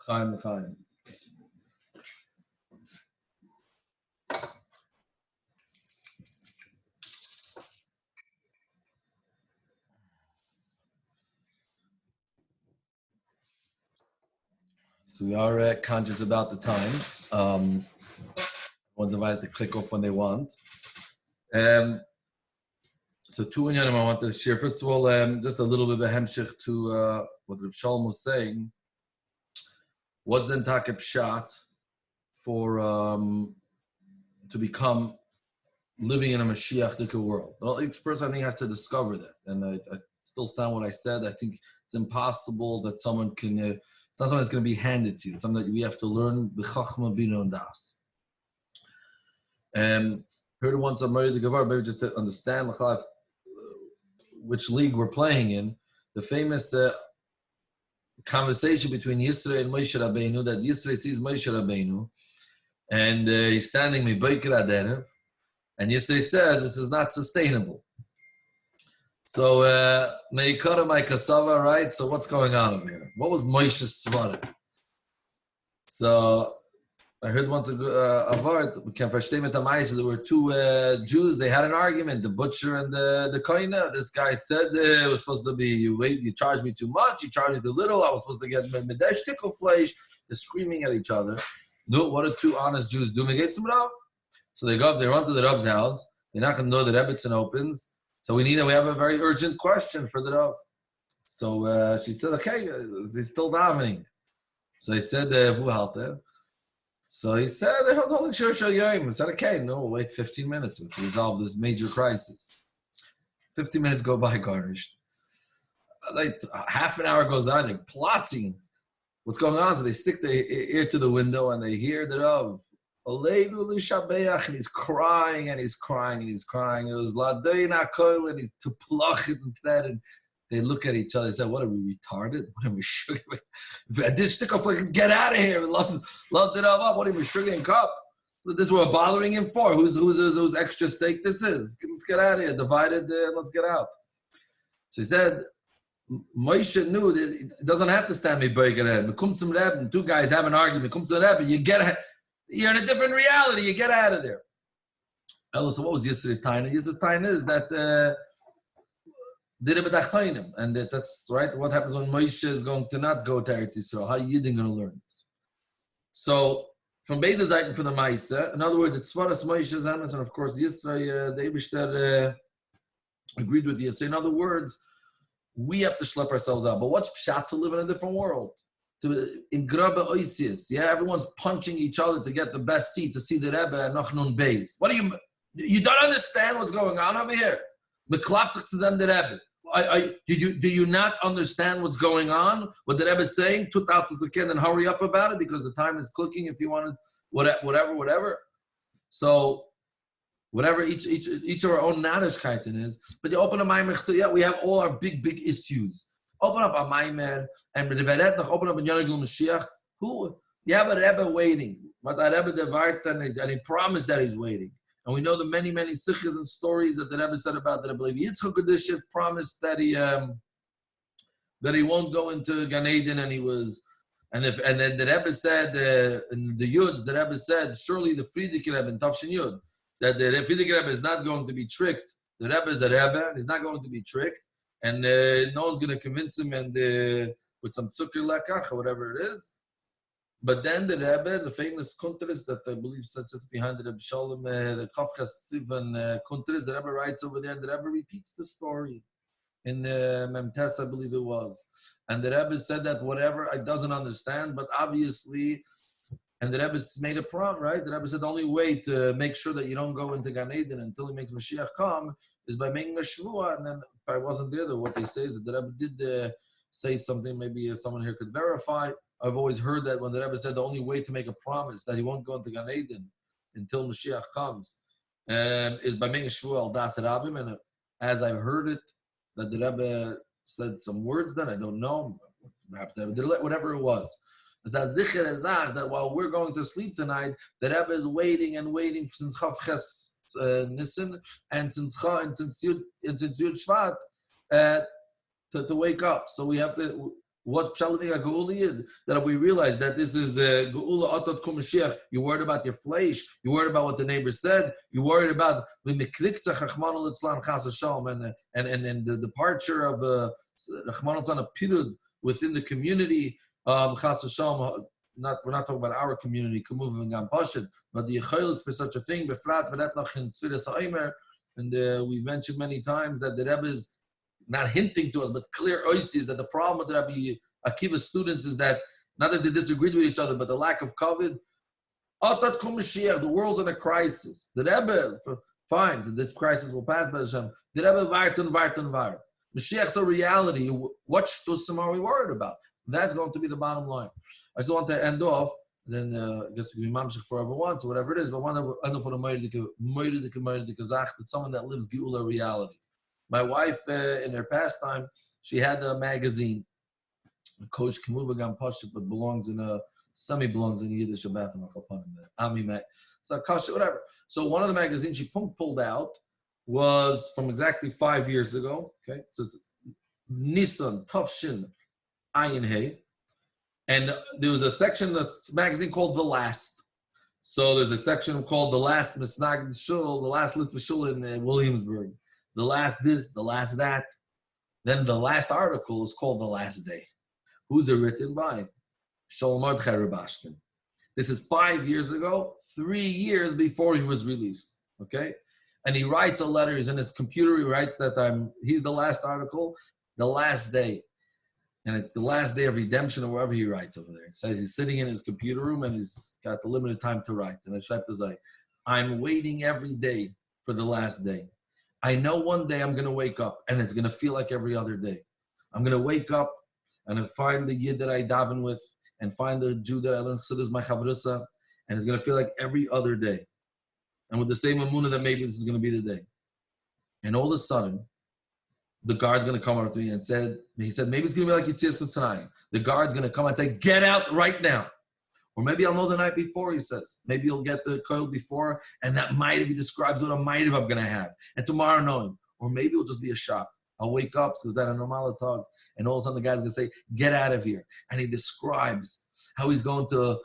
Chaim. So we are conscious about the time. One's invited to click off when they want. So two inyanim I wanted to share. First of all, just a little bit of a hemshich to what Reb Shalom was saying. What's the entire pshat for to become living in a Mashiach world? Well, each person I think has to discover that, and I still stand what I said. I think it's impossible that someone can. It's not something that's going to be handed to you. It's something that we have to learn b'chachma bina and das. Heard once a Mary the Gavar, maybe just to understand which league we're playing in. The famous conversation between Yisrael and Moshe Rabbeinu, that Yisrael sees Moshe Rabbeinu, and he's standing Me'Boker Aderev, and Yisrael says this is not sustainable. So Me'ikara my Kasava, right? So what's going on over here? What was Moshe's svara? So I heard once a word, we can verstehen mit der Meise, there were two Jews, they had an argument, the butcher and the koine. This guy said it was supposed to be, you charged me too much, you charged me too little, I was supposed to get medesh tickle flesh. They're screaming at each other. No, what do two honest Jews do? They some Rav. So they go up, they run to the Rav's house, they're not going to know the Rebbitzin opens, so we have a very urgent question for the Rav. So she said, okay, he's still davening. So they said, Vu halter. So he said, I was holding Shir Shal Yom. I said, okay, no, wait 15 minutes to resolve this major crisis. 15 minutes go by, garnished. Like half an hour goes by, they're plotting what's going on. So they stick their ear to the window and they hear the Rav. And he's crying and he's crying and he's crying. It was Ladeina Koil and he's to plach it and thread. And they look at each other and say, what are we retarded? What are we sugar? This stick of like, get out of here. Lost it up. What are we sugar and cup? This is what we're bothering him for. Who's extra steak this is? Let's get out of here. Divided, let's get out. So he said, Moshe knew that it doesn't have to stand me burger. Two guys have an argument. You're in a different reality. You get out of there. So what was yesterday's time? Yesterday's time is that and that's right. What happens when Moshe is going to not go to Eretz Yisrael? How are you going to learn this? So from beide Seiten for the Maisa, in other words, it's Svaras Moshe's Emes, and of course Yisrael, the Eibishter agreed with you. So in other words, we have to schlep ourselves out. But what's pshat to live in a different world? In Grabe Oisius, yeah, everyone's punching each other to get the best seat to see the Rebbe and noch nun beis. What do you don't understand what's going on over here? Do you not understand what's going on? What the Rebbe is saying? Tut out as a kid and hurry up about it because the time is clicking. If you want to, whatever. So, whatever each of our own Nadishkeiten is. But you open a Maimer, so yeah, we have all our big issues. Open up a Maimer and open up a Yonagul Mashiach. Who you have a Rebbe waiting, but a Rebbe devart and he promised that he's waiting. And we know the many sikhs and stories that the Rebbe said about that. I believe Yitzchak Kedushev promised that he won't go into Gan Eden, and he was, and then the Rebbe said in the Yuds, the Rebbe said surely the Frierdiker Rebbe in Tavshin Yud that the Frierdiker Rebbe is not going to be tricked. The Rebbe is a Rebbe, and he's not going to be tricked, and no one's going to convince him and with some tzukir lekach or whatever it is. But then the Rebbe, the famous Kuntres that I believe sits behind the Rebbe Shalom, the Kafkas Sivan Kuntres, the Rebbe writes over there, and the Rebbe repeats the story in Memtes, I believe it was. And the Rebbe said that whatever I doesn't understand, but obviously, and the Rebbe made a prom, right? The Rebbe said the only way to make sure that you don't go into Gan Eden until he makes Mashiach come is by making a shvua. And then if I wasn't there, what they say is that the Rebbe did say something, maybe someone here could verify. I've always heard that when the Rebbe said the only way to make a promise that he won't go into Gan Eden until Mashiach comes is by making a shvua al das Rabbim. And as I've heard it, that the Rebbe said some words then, I don't know, perhaps the Rebbe, whatever it was. That while we're going to sleep tonight, the Rebbe is waiting since Chav Ches Nissen and since Yud Shvat to wake up. So we have to What's Pshalavik HaGeuliyid? That we realize that this is Geula Atot Kum Mashiach. You're worried about your flesh. You're worried about what the neighbor said. You're worried about the Mekliktzach Rachmana Litzlan Chas Hashem and the departure of Rachmana Litzlan of Pirud within the community. Chas Hashem. We're not talking about our community, Kamuv and Gam Pashid, but the Yechilis for such a thing, Befrat V'ret Noch in Tzviras HaOmer, and we've mentioned many times that the Rebbe is not hinting to us, but clear oisis that the problem with Rabbi Akiva's students is that, not that they disagreed with each other, but the lack of COVID. Atat Kum Mashiach, the world's in a crisis. The Rebbe, fine, so this crisis will pass by Hashem. The Rebbe vart. Mashiach's a reality. What shtusim are we worried about? That's going to be the bottom line. I just want to end off, then I guess we can be mamshich forever once, or whatever it is, but one of end for the Moedike Kazakh, that's someone that lives Geula reality. My wife, in her pastime, she had a magazine, Kosh Kimuvagam Pashik, but belongs in a semi-belongs in Yiddish bathroom, Ami so Kasha, whatever. So one of the magazines she pulled out was from exactly 5 years ago. Okay, so it's Nissan Tafshin Ayin Hey, and there was a section of the magazine called The Last. So there's a section called The Last Misnag Shul, The Last Litva Shul in Williamsburg. The last this, the last that. Then the last article is called The Last Day. Who's it written by? Shalom Mordechai Rabashkin. This is 5 years ago, 3 years before he was released. Okay? And he writes a letter, he's in his computer, he writes that he's the last article, the last day. And it's the last day of redemption or wherever he writes over there. It says he's sitting in his computer room and he's got the limited time to write. And I have to say, I'm waiting every day for the last day. I know one day I'm going to wake up and it's going to feel like every other day. I'm going to wake up and find the Yid that I daven with and find the Jew that I learned Chassidus, my Chavrusa, and it's going to feel like every other day. And with the same emunah that maybe this is going to be the day. And all of a sudden, the guard's going to come up to me and he said, maybe it's going to be like Yitzias Mitzrayim. The guard's going to come and say, get out right now. Or maybe I'll know the night before, he says. Maybe you'll get the coil before, and that might have, he describes what a might have I'm going to have. And tomorrow knowing. Or maybe it'll just be a shock. I'll wake up, so it's at a normal talk, and all of a sudden the guy's going to say, get out of here. And he describes how he's going to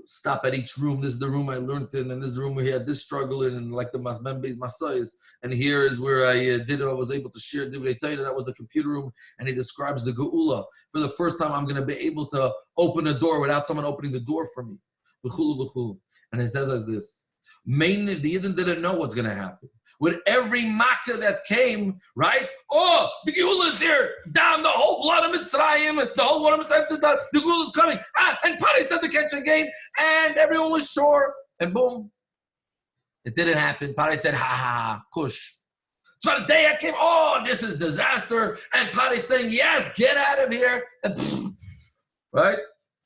stop at each room. This is the room I learned in, and this is the room where he had this struggle in, and like the Masbembe's Masayis. And here is where I was able to share Divrei Torah. That was the computer room. And he describes the Geula. For the first time, I'm going to be able to open a door without someone opening the door for me. And it says as this. Mainly, the Yidden didn't know what's going to happen. With every makkah that came, right? Oh, the Geula is here. Down the whole blood of Mitzrayim. The whole blood of Mitzrayim. The Geula is coming. And Pari said the catch again. And everyone was sure. And boom. It didn't happen. Pari said, ha, kush. So the day I came, oh, this is disaster. And Pari saying, yes, get out of here. And right?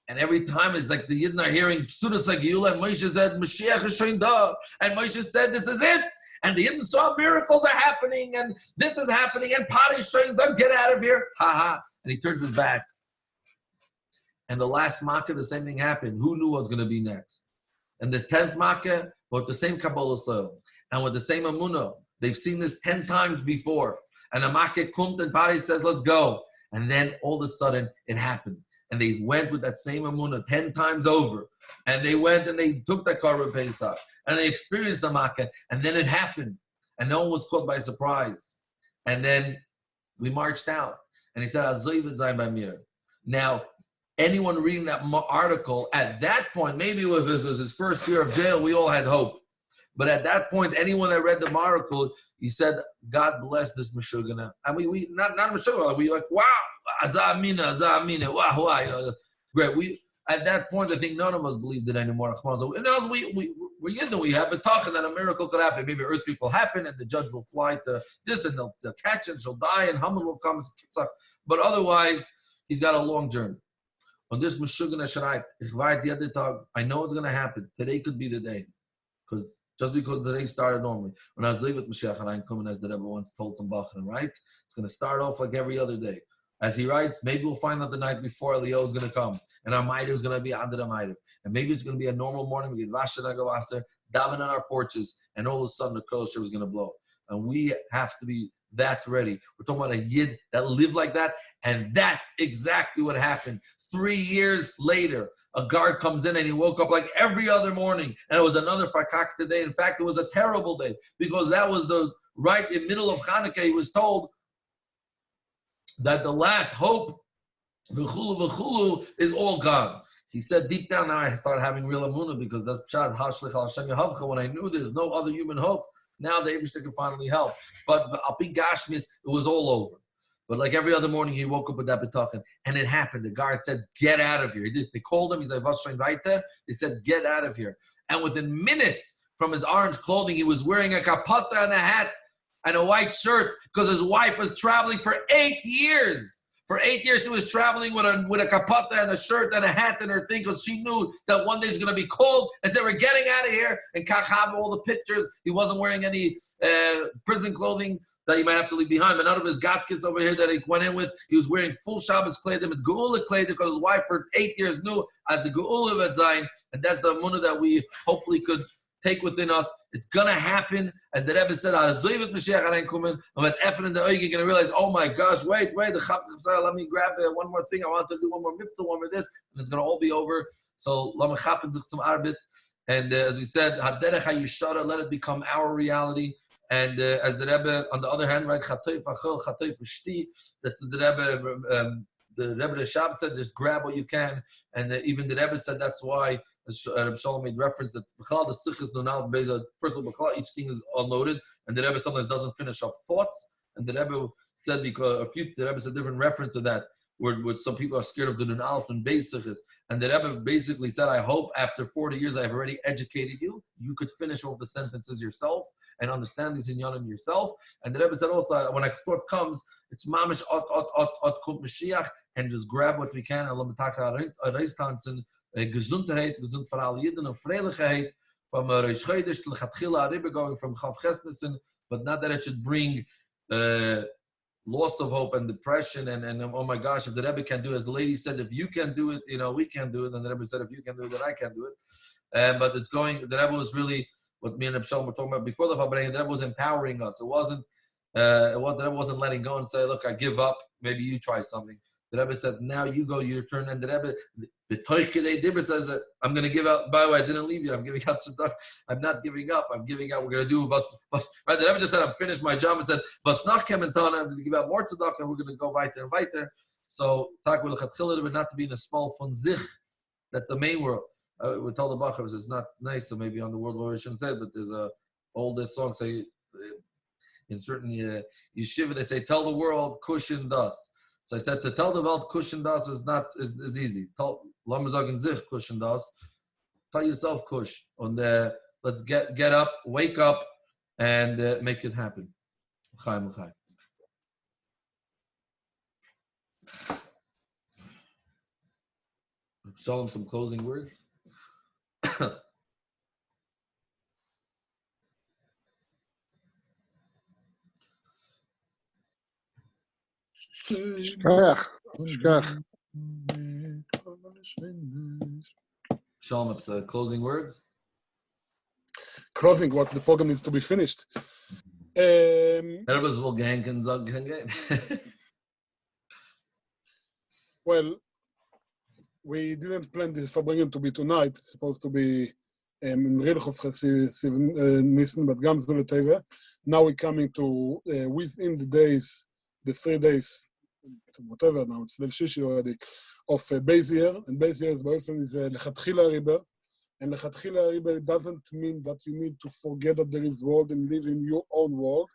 And every time it's like the Yidden are hearing Psudas HaGeula. And Moshe said, Mashiach is showing da. And Moshe said, this is it. And the Yidden saw miracles are happening, and this is happening, and Pari showing them, get out of here. And he turns his back. And the last makkah, the same thing happened. Who knew what was going to be next? And the 10th makkah, with the same Kabbalah soil, and with the same Amunah. They've seen this 10 times before. And the makkah kumt, and Pari says, let's go. And then all of a sudden, it happened. And they went with that same Amunah 10 times over. And they went and they took that Korban Pesach. And they experienced the Makkah. And then it happened. And no one was caught by surprise. And then we marched out. And he said, Azoivet Zayin Bamir. Now, anyone reading that article, at that point, maybe if this was his first year of jail, we all had hope. But at that point, anyone that read the article, he said, God bless this Meshugana. I mean, we not Meshugana, we like, wow, Azamina, wow, great. At that point, I think none of us believed it anymore. And we're Yidden, we have a talk that a miracle could happen. Maybe an earthquake will happen and the judge will fly to this and they'll catch it, she'll die, and Haman will come. But otherwise, he's got a long journey. On this Meshugana Sharait, I know it's going to happen. Today could be the day. Just because the day started normally. When I was living with Mashiach and coming, as the Rebbe once told some Bachran, right? It's going to start off like every other day. As he writes, maybe we'll find out the night before Eliyahu is going to come. And our Maidav is going to be under the Maidav. And maybe it's going to be a normal morning. We get Vasher Nagavaser, daven on our porches, and all of a sudden the Kol is going to blow. And we have to be that ready. We're talking about a Yid that lived like that, and that's exactly what happened. 3 years later, a guard comes in and he woke up like every other morning, and it was another fakakta day. In fact, it was a terrible day because that was the right in the middle of Hanukkah. He was told that the last hope, v'chulu v'chulu, is all gone. He said, deep down, now I started having real amunah because that's pshat hashlich al Hashem yahavcha. When I knew there's no other human hope, now the Eibishter can finally help. But al pi gashmis, it was all over. But like every other morning, he woke up with that bitachon, and it happened. The guard said, "Get out of here." They called him. He said, "Was schon weiter?" They said, "Get out of here." And within minutes, from his orange clothing, he was wearing a kapata and a hat and a white shirt because his wife was traveling for 8 years. For 8 years, she was traveling with a kapata and a shirt and a hat and her thing because she knew that one day it's going to be cold. And said, "We're getting out of here." And Kachab, all the pictures, he wasn't wearing any prison clothing that you might have to leave behind. But none of his gatkis over here that he went in with, he was wearing full Shabbos kleidim with geula kleidim because his wife for 8 years knew as the geula vet zayin. And that's the amunah that we hopefully could take within us. It's gonna happen, as the Rebbe said. Azoyvet Mashiach reinkommen, and with effort in the oig, you're gonna realize, oh my gosh, wait, the Chapter, let me grab one more thing. I want to do one more mitzvah, one more this, and it's gonna all be over. So let me happen to some arbit, and as we said, haderech hayishara, let it become our reality. And as the Rebbe, on the other hand, right, chatoif achol, chatoif shti. That's the Rebbe. The Rebbe Rashab said, just grab what you can. And even the Rebbe said that's why, as Reb Shalom made reference, that the Sichas Nunal Beza, first of all, each thing is unloaded, and the Rebbe sometimes doesn't finish off thoughts. And the Rebbe said, because the Rebbe said a different reference to that, where some people are scared of the Nun Aleph and Beis Sichas. And the Rebbe basically said, I hope after 40 years I've already educated you, you could finish off the sentences yourself and understand these inyanim yourself. And the Rebbe said also, when a thought comes, it's mamish ot kum Mashiach, and just grab what we can. Allah mitaka reistanzen, gesundheit, gesund for all Yidden, and freiligheid, from Reish Chodesh to Lechatchila Ariba, going from Chav Chesnissen, but not that it should bring loss of hope and depression, and oh my gosh, if the Rebbe can do it, as the lady said, if you can do it, we can do it, and the Rebbe said, if you can do it, then I can do it. But it's going, the Rebbe was really, what me and Reb Shalom were talking about before the Farbreingen, the Rebbe was empowering us. The Rebbe wasn't letting go and say, look, I give up, maybe you try something. The Rebbe said, now you go your turn. And the Rebbe, the Toichidei Dibber says, I'm going to give out, by the way, I didn't leave you, I'm giving out tzedakah. I'm not giving up, I'm giving out, we're going to do, right? The Rebbe just said, I've finished my job, and said, was nach kementana, I'm going to give out more tzedakah, and we're going to go weiter and weiter. So, tak will chatchil, not to be in a small von sich. That's the main word. We told the Bachers, it's not nice, so maybe on the world where we shouldn't say it, but there's a oldest song, say, in certain yeshiva, they say, tell the world, cushion dust. So I said, to tell the world cushion das is easy. Tell Lamazag sich cushion das. Tell yourself kush. And let's get up, wake up, and make it happen. L'chaim, l'chaim. Show him some closing words. Shkach. Shalom, closing words. Closing, what's the program needs to be finished. Well, we didn't plan this Farbreingen to be tonight. It's supposed to be in Nissan, but Gam Zuleteva. Now we're coming to within the days, the 3 days, whatever now, it's Leil Shishi already, of Beis Year, and Beis Year is Lechatchila Riber, and Lechatchila Riber doesn't mean that you need to forget that there is world and live in your own world.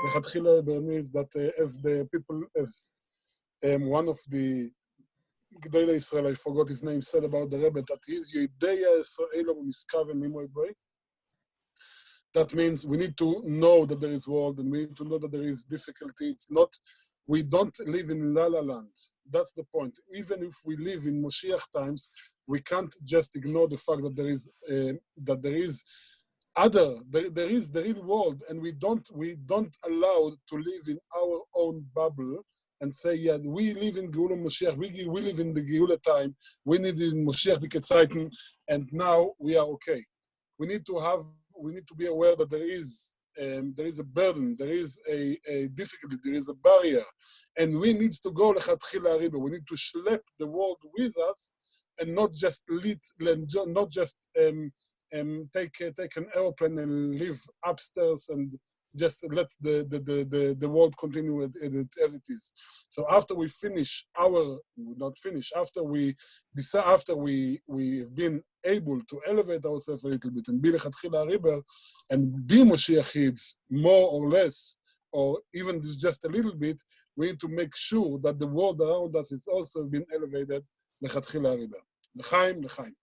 Lechatchila Riber means that as the people, as one of the G'dei Israel, I forgot his name, said about the Rebbe, that he is Yedeya Israel Miskav and Mimo Ebrei. That means we need to know that there is world, and we need to know that there is difficulty. It's not, we don't live in La La Land. That's the point. Even if we live in Moshiach times, we can't just ignore the fact that there is there is the real world, and we don't allow to live in our own bubble and say, yeah, we live in Geula Moshiach, we live in the Geula time, we need in Moshiach the Ketzaiten, and now we are okay. We need to be aware that there is there is a burden, there is a difficulty, there is a barrier, and we need to go lechatchila riba. We need to schlep the world with us, and not just not just take an airplane and live upstairs and just let the world continue as it is. So after we finish after we've been able to elevate ourselves a little bit and be lechatchila riba and be Moshiachid more or less, or even just a little bit, we need to make sure that the world around us is also been elevated lechatchila riba. L'chaim, l'chaim.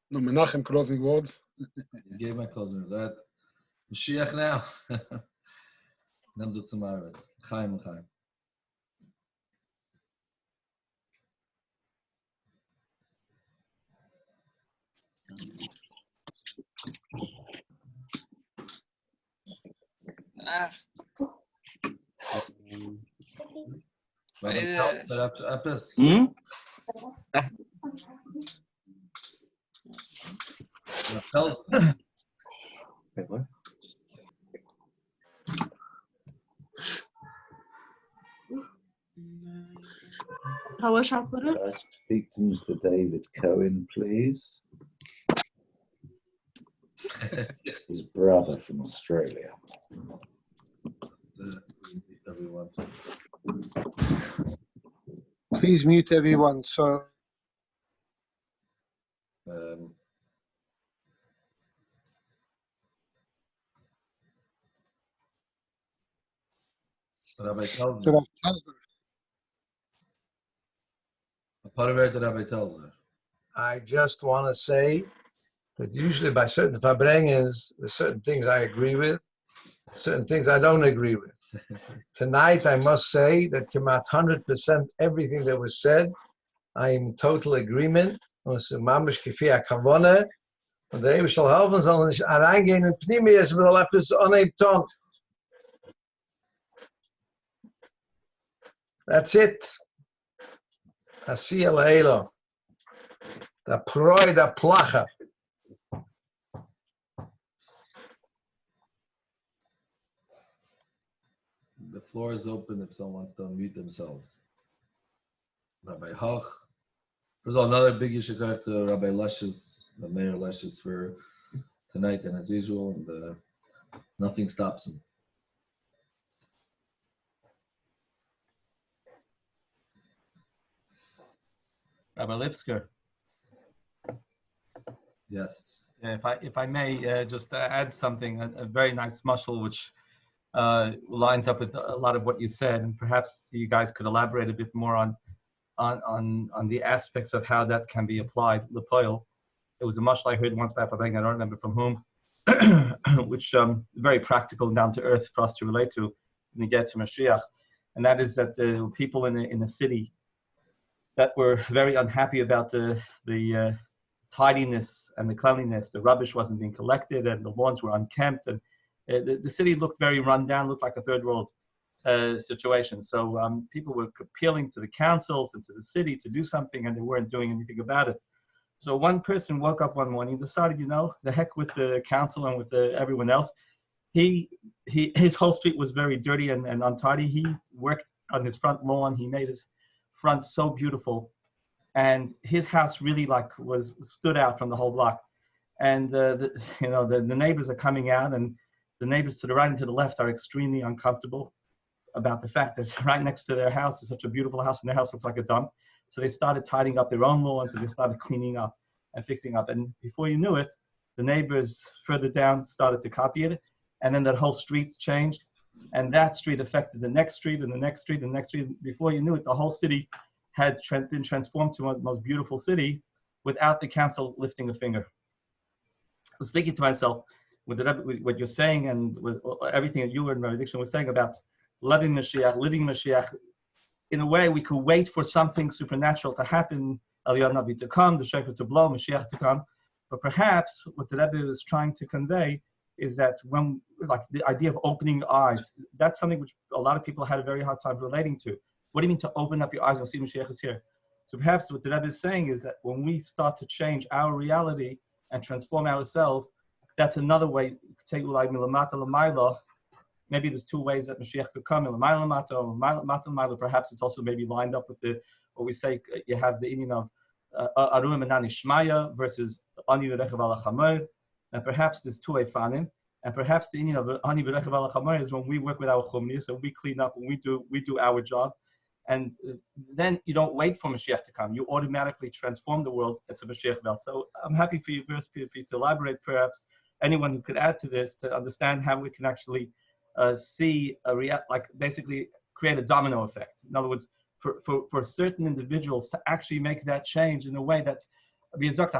No, Menachem, closing words. You gave my closing words. Mashiach now. Namzuk tomorrow. Chaim, Chaim. How shall I put it? Could I speak to Mr. David Cohen, please? His brother from Australia. Everyone. Please mute everyone. So Rabbi tells should her. I tell them? A part of it that Rabbi tells her. I just want to say that usually by certain Farbrengens, there's certain things I agree with, certain things I don't agree with. Tonight, I must say that about 100% everything that was said, I am in total agreement. Mamish kifi hakavona, und der Rebbe shall helfen, sollen nicht reingehen in Pnimius, mit der etwas unebton. That's it. Asiya le'elo. Da proi, da placha. The floor is open if someone wants to unmute themselves. Rabbi Hoch. First of all, another big yeshikar to Rabbi Lushes, the Mayor Lushes, for tonight, and as usual, and nothing stops him. Rabbi Lipsker. Yes. If I may just add something, a very nice mashal which lines up with a lot of what you said, and perhaps you guys could elaborate a bit more on the aspects of how that can be applied. Lepoil. It was a mashal I heard once by Farbrengen, I don't remember from whom, which very practical and down to earth for us to relate to when we get to Mashiach, and that is that the people in the city that were very unhappy about the tidiness and the cleanliness. The rubbish wasn't being collected, and the lawns were unkempt, and the city looked very run down, looked like a third world situation. So people were appealing to the councils and to the city to do something, and they weren't doing anything about it. So one person woke up one morning and decided, the heck with the council and with everyone else. His whole street was very dirty and untidy. He worked on his front lawn. He made his front so beautiful, and his house really stood out from the whole block. And the neighbors are coming out, and the neighbors to the right and to the left are extremely uncomfortable about the fact that right next to their house is such a beautiful house, and their house looks like a dump. So they started tidying up their own lawns, and they started cleaning up and fixing up. And before you knew it, the neighbors further down started to copy it, and then that whole street changed. And that street affected the next street and the next street and the next street. Before you knew it, the whole city had been transformed to the most beautiful city without the council lifting a finger. I was thinking to myself, with what you're saying and with everything that you and Rabbi Dixon was saying about living Mashiach, in a way we could wait for something supernatural to happen, Aliyah Navi to come, the Shofar to blow, Mashiach to come. But perhaps what the Rebbe is trying to convey is that when, the idea of opening eyes, that's something which a lot of people had a very hard time relating to. What do you mean to open up your eyes and see Mashiach is here? So perhaps what the Rebbe is saying is that when we start to change our reality and transform ourselves, that's another way, say, maybe there's two ways that Mashiach could come, perhaps it's also maybe lined up with what we say, you have the Indian of Arum and Ishmaya versus Ani V'Rechav Al HaChamor, and perhaps there's two Eifanim, and perhaps the Indian of Ani V'Rechav Al HaChamor is when we work with our Chumni, so we clean up, when we do our job, and then you don't wait for Mashiach to come, you automatically transform the world. It's a Mashiach belt. So I'm happy for you to elaborate, perhaps anyone who could add to this to understand how we can actually see basically create a domino effect. In other words, for certain individuals to actually make that change in a way that, what's the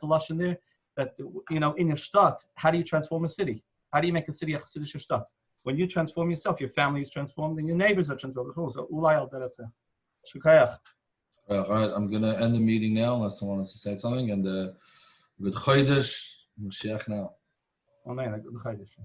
lashon there? That, in your shtat, how do you transform a city? How do you make a city a chassidish shtat? When you transform yourself, your family is transformed and your neighbors are transformed. So, Shukayach. All right, I'm going to end the meeting now unless someone wants to say something. And good Chodesh, Mashiach now. Amen. Good Chodesh.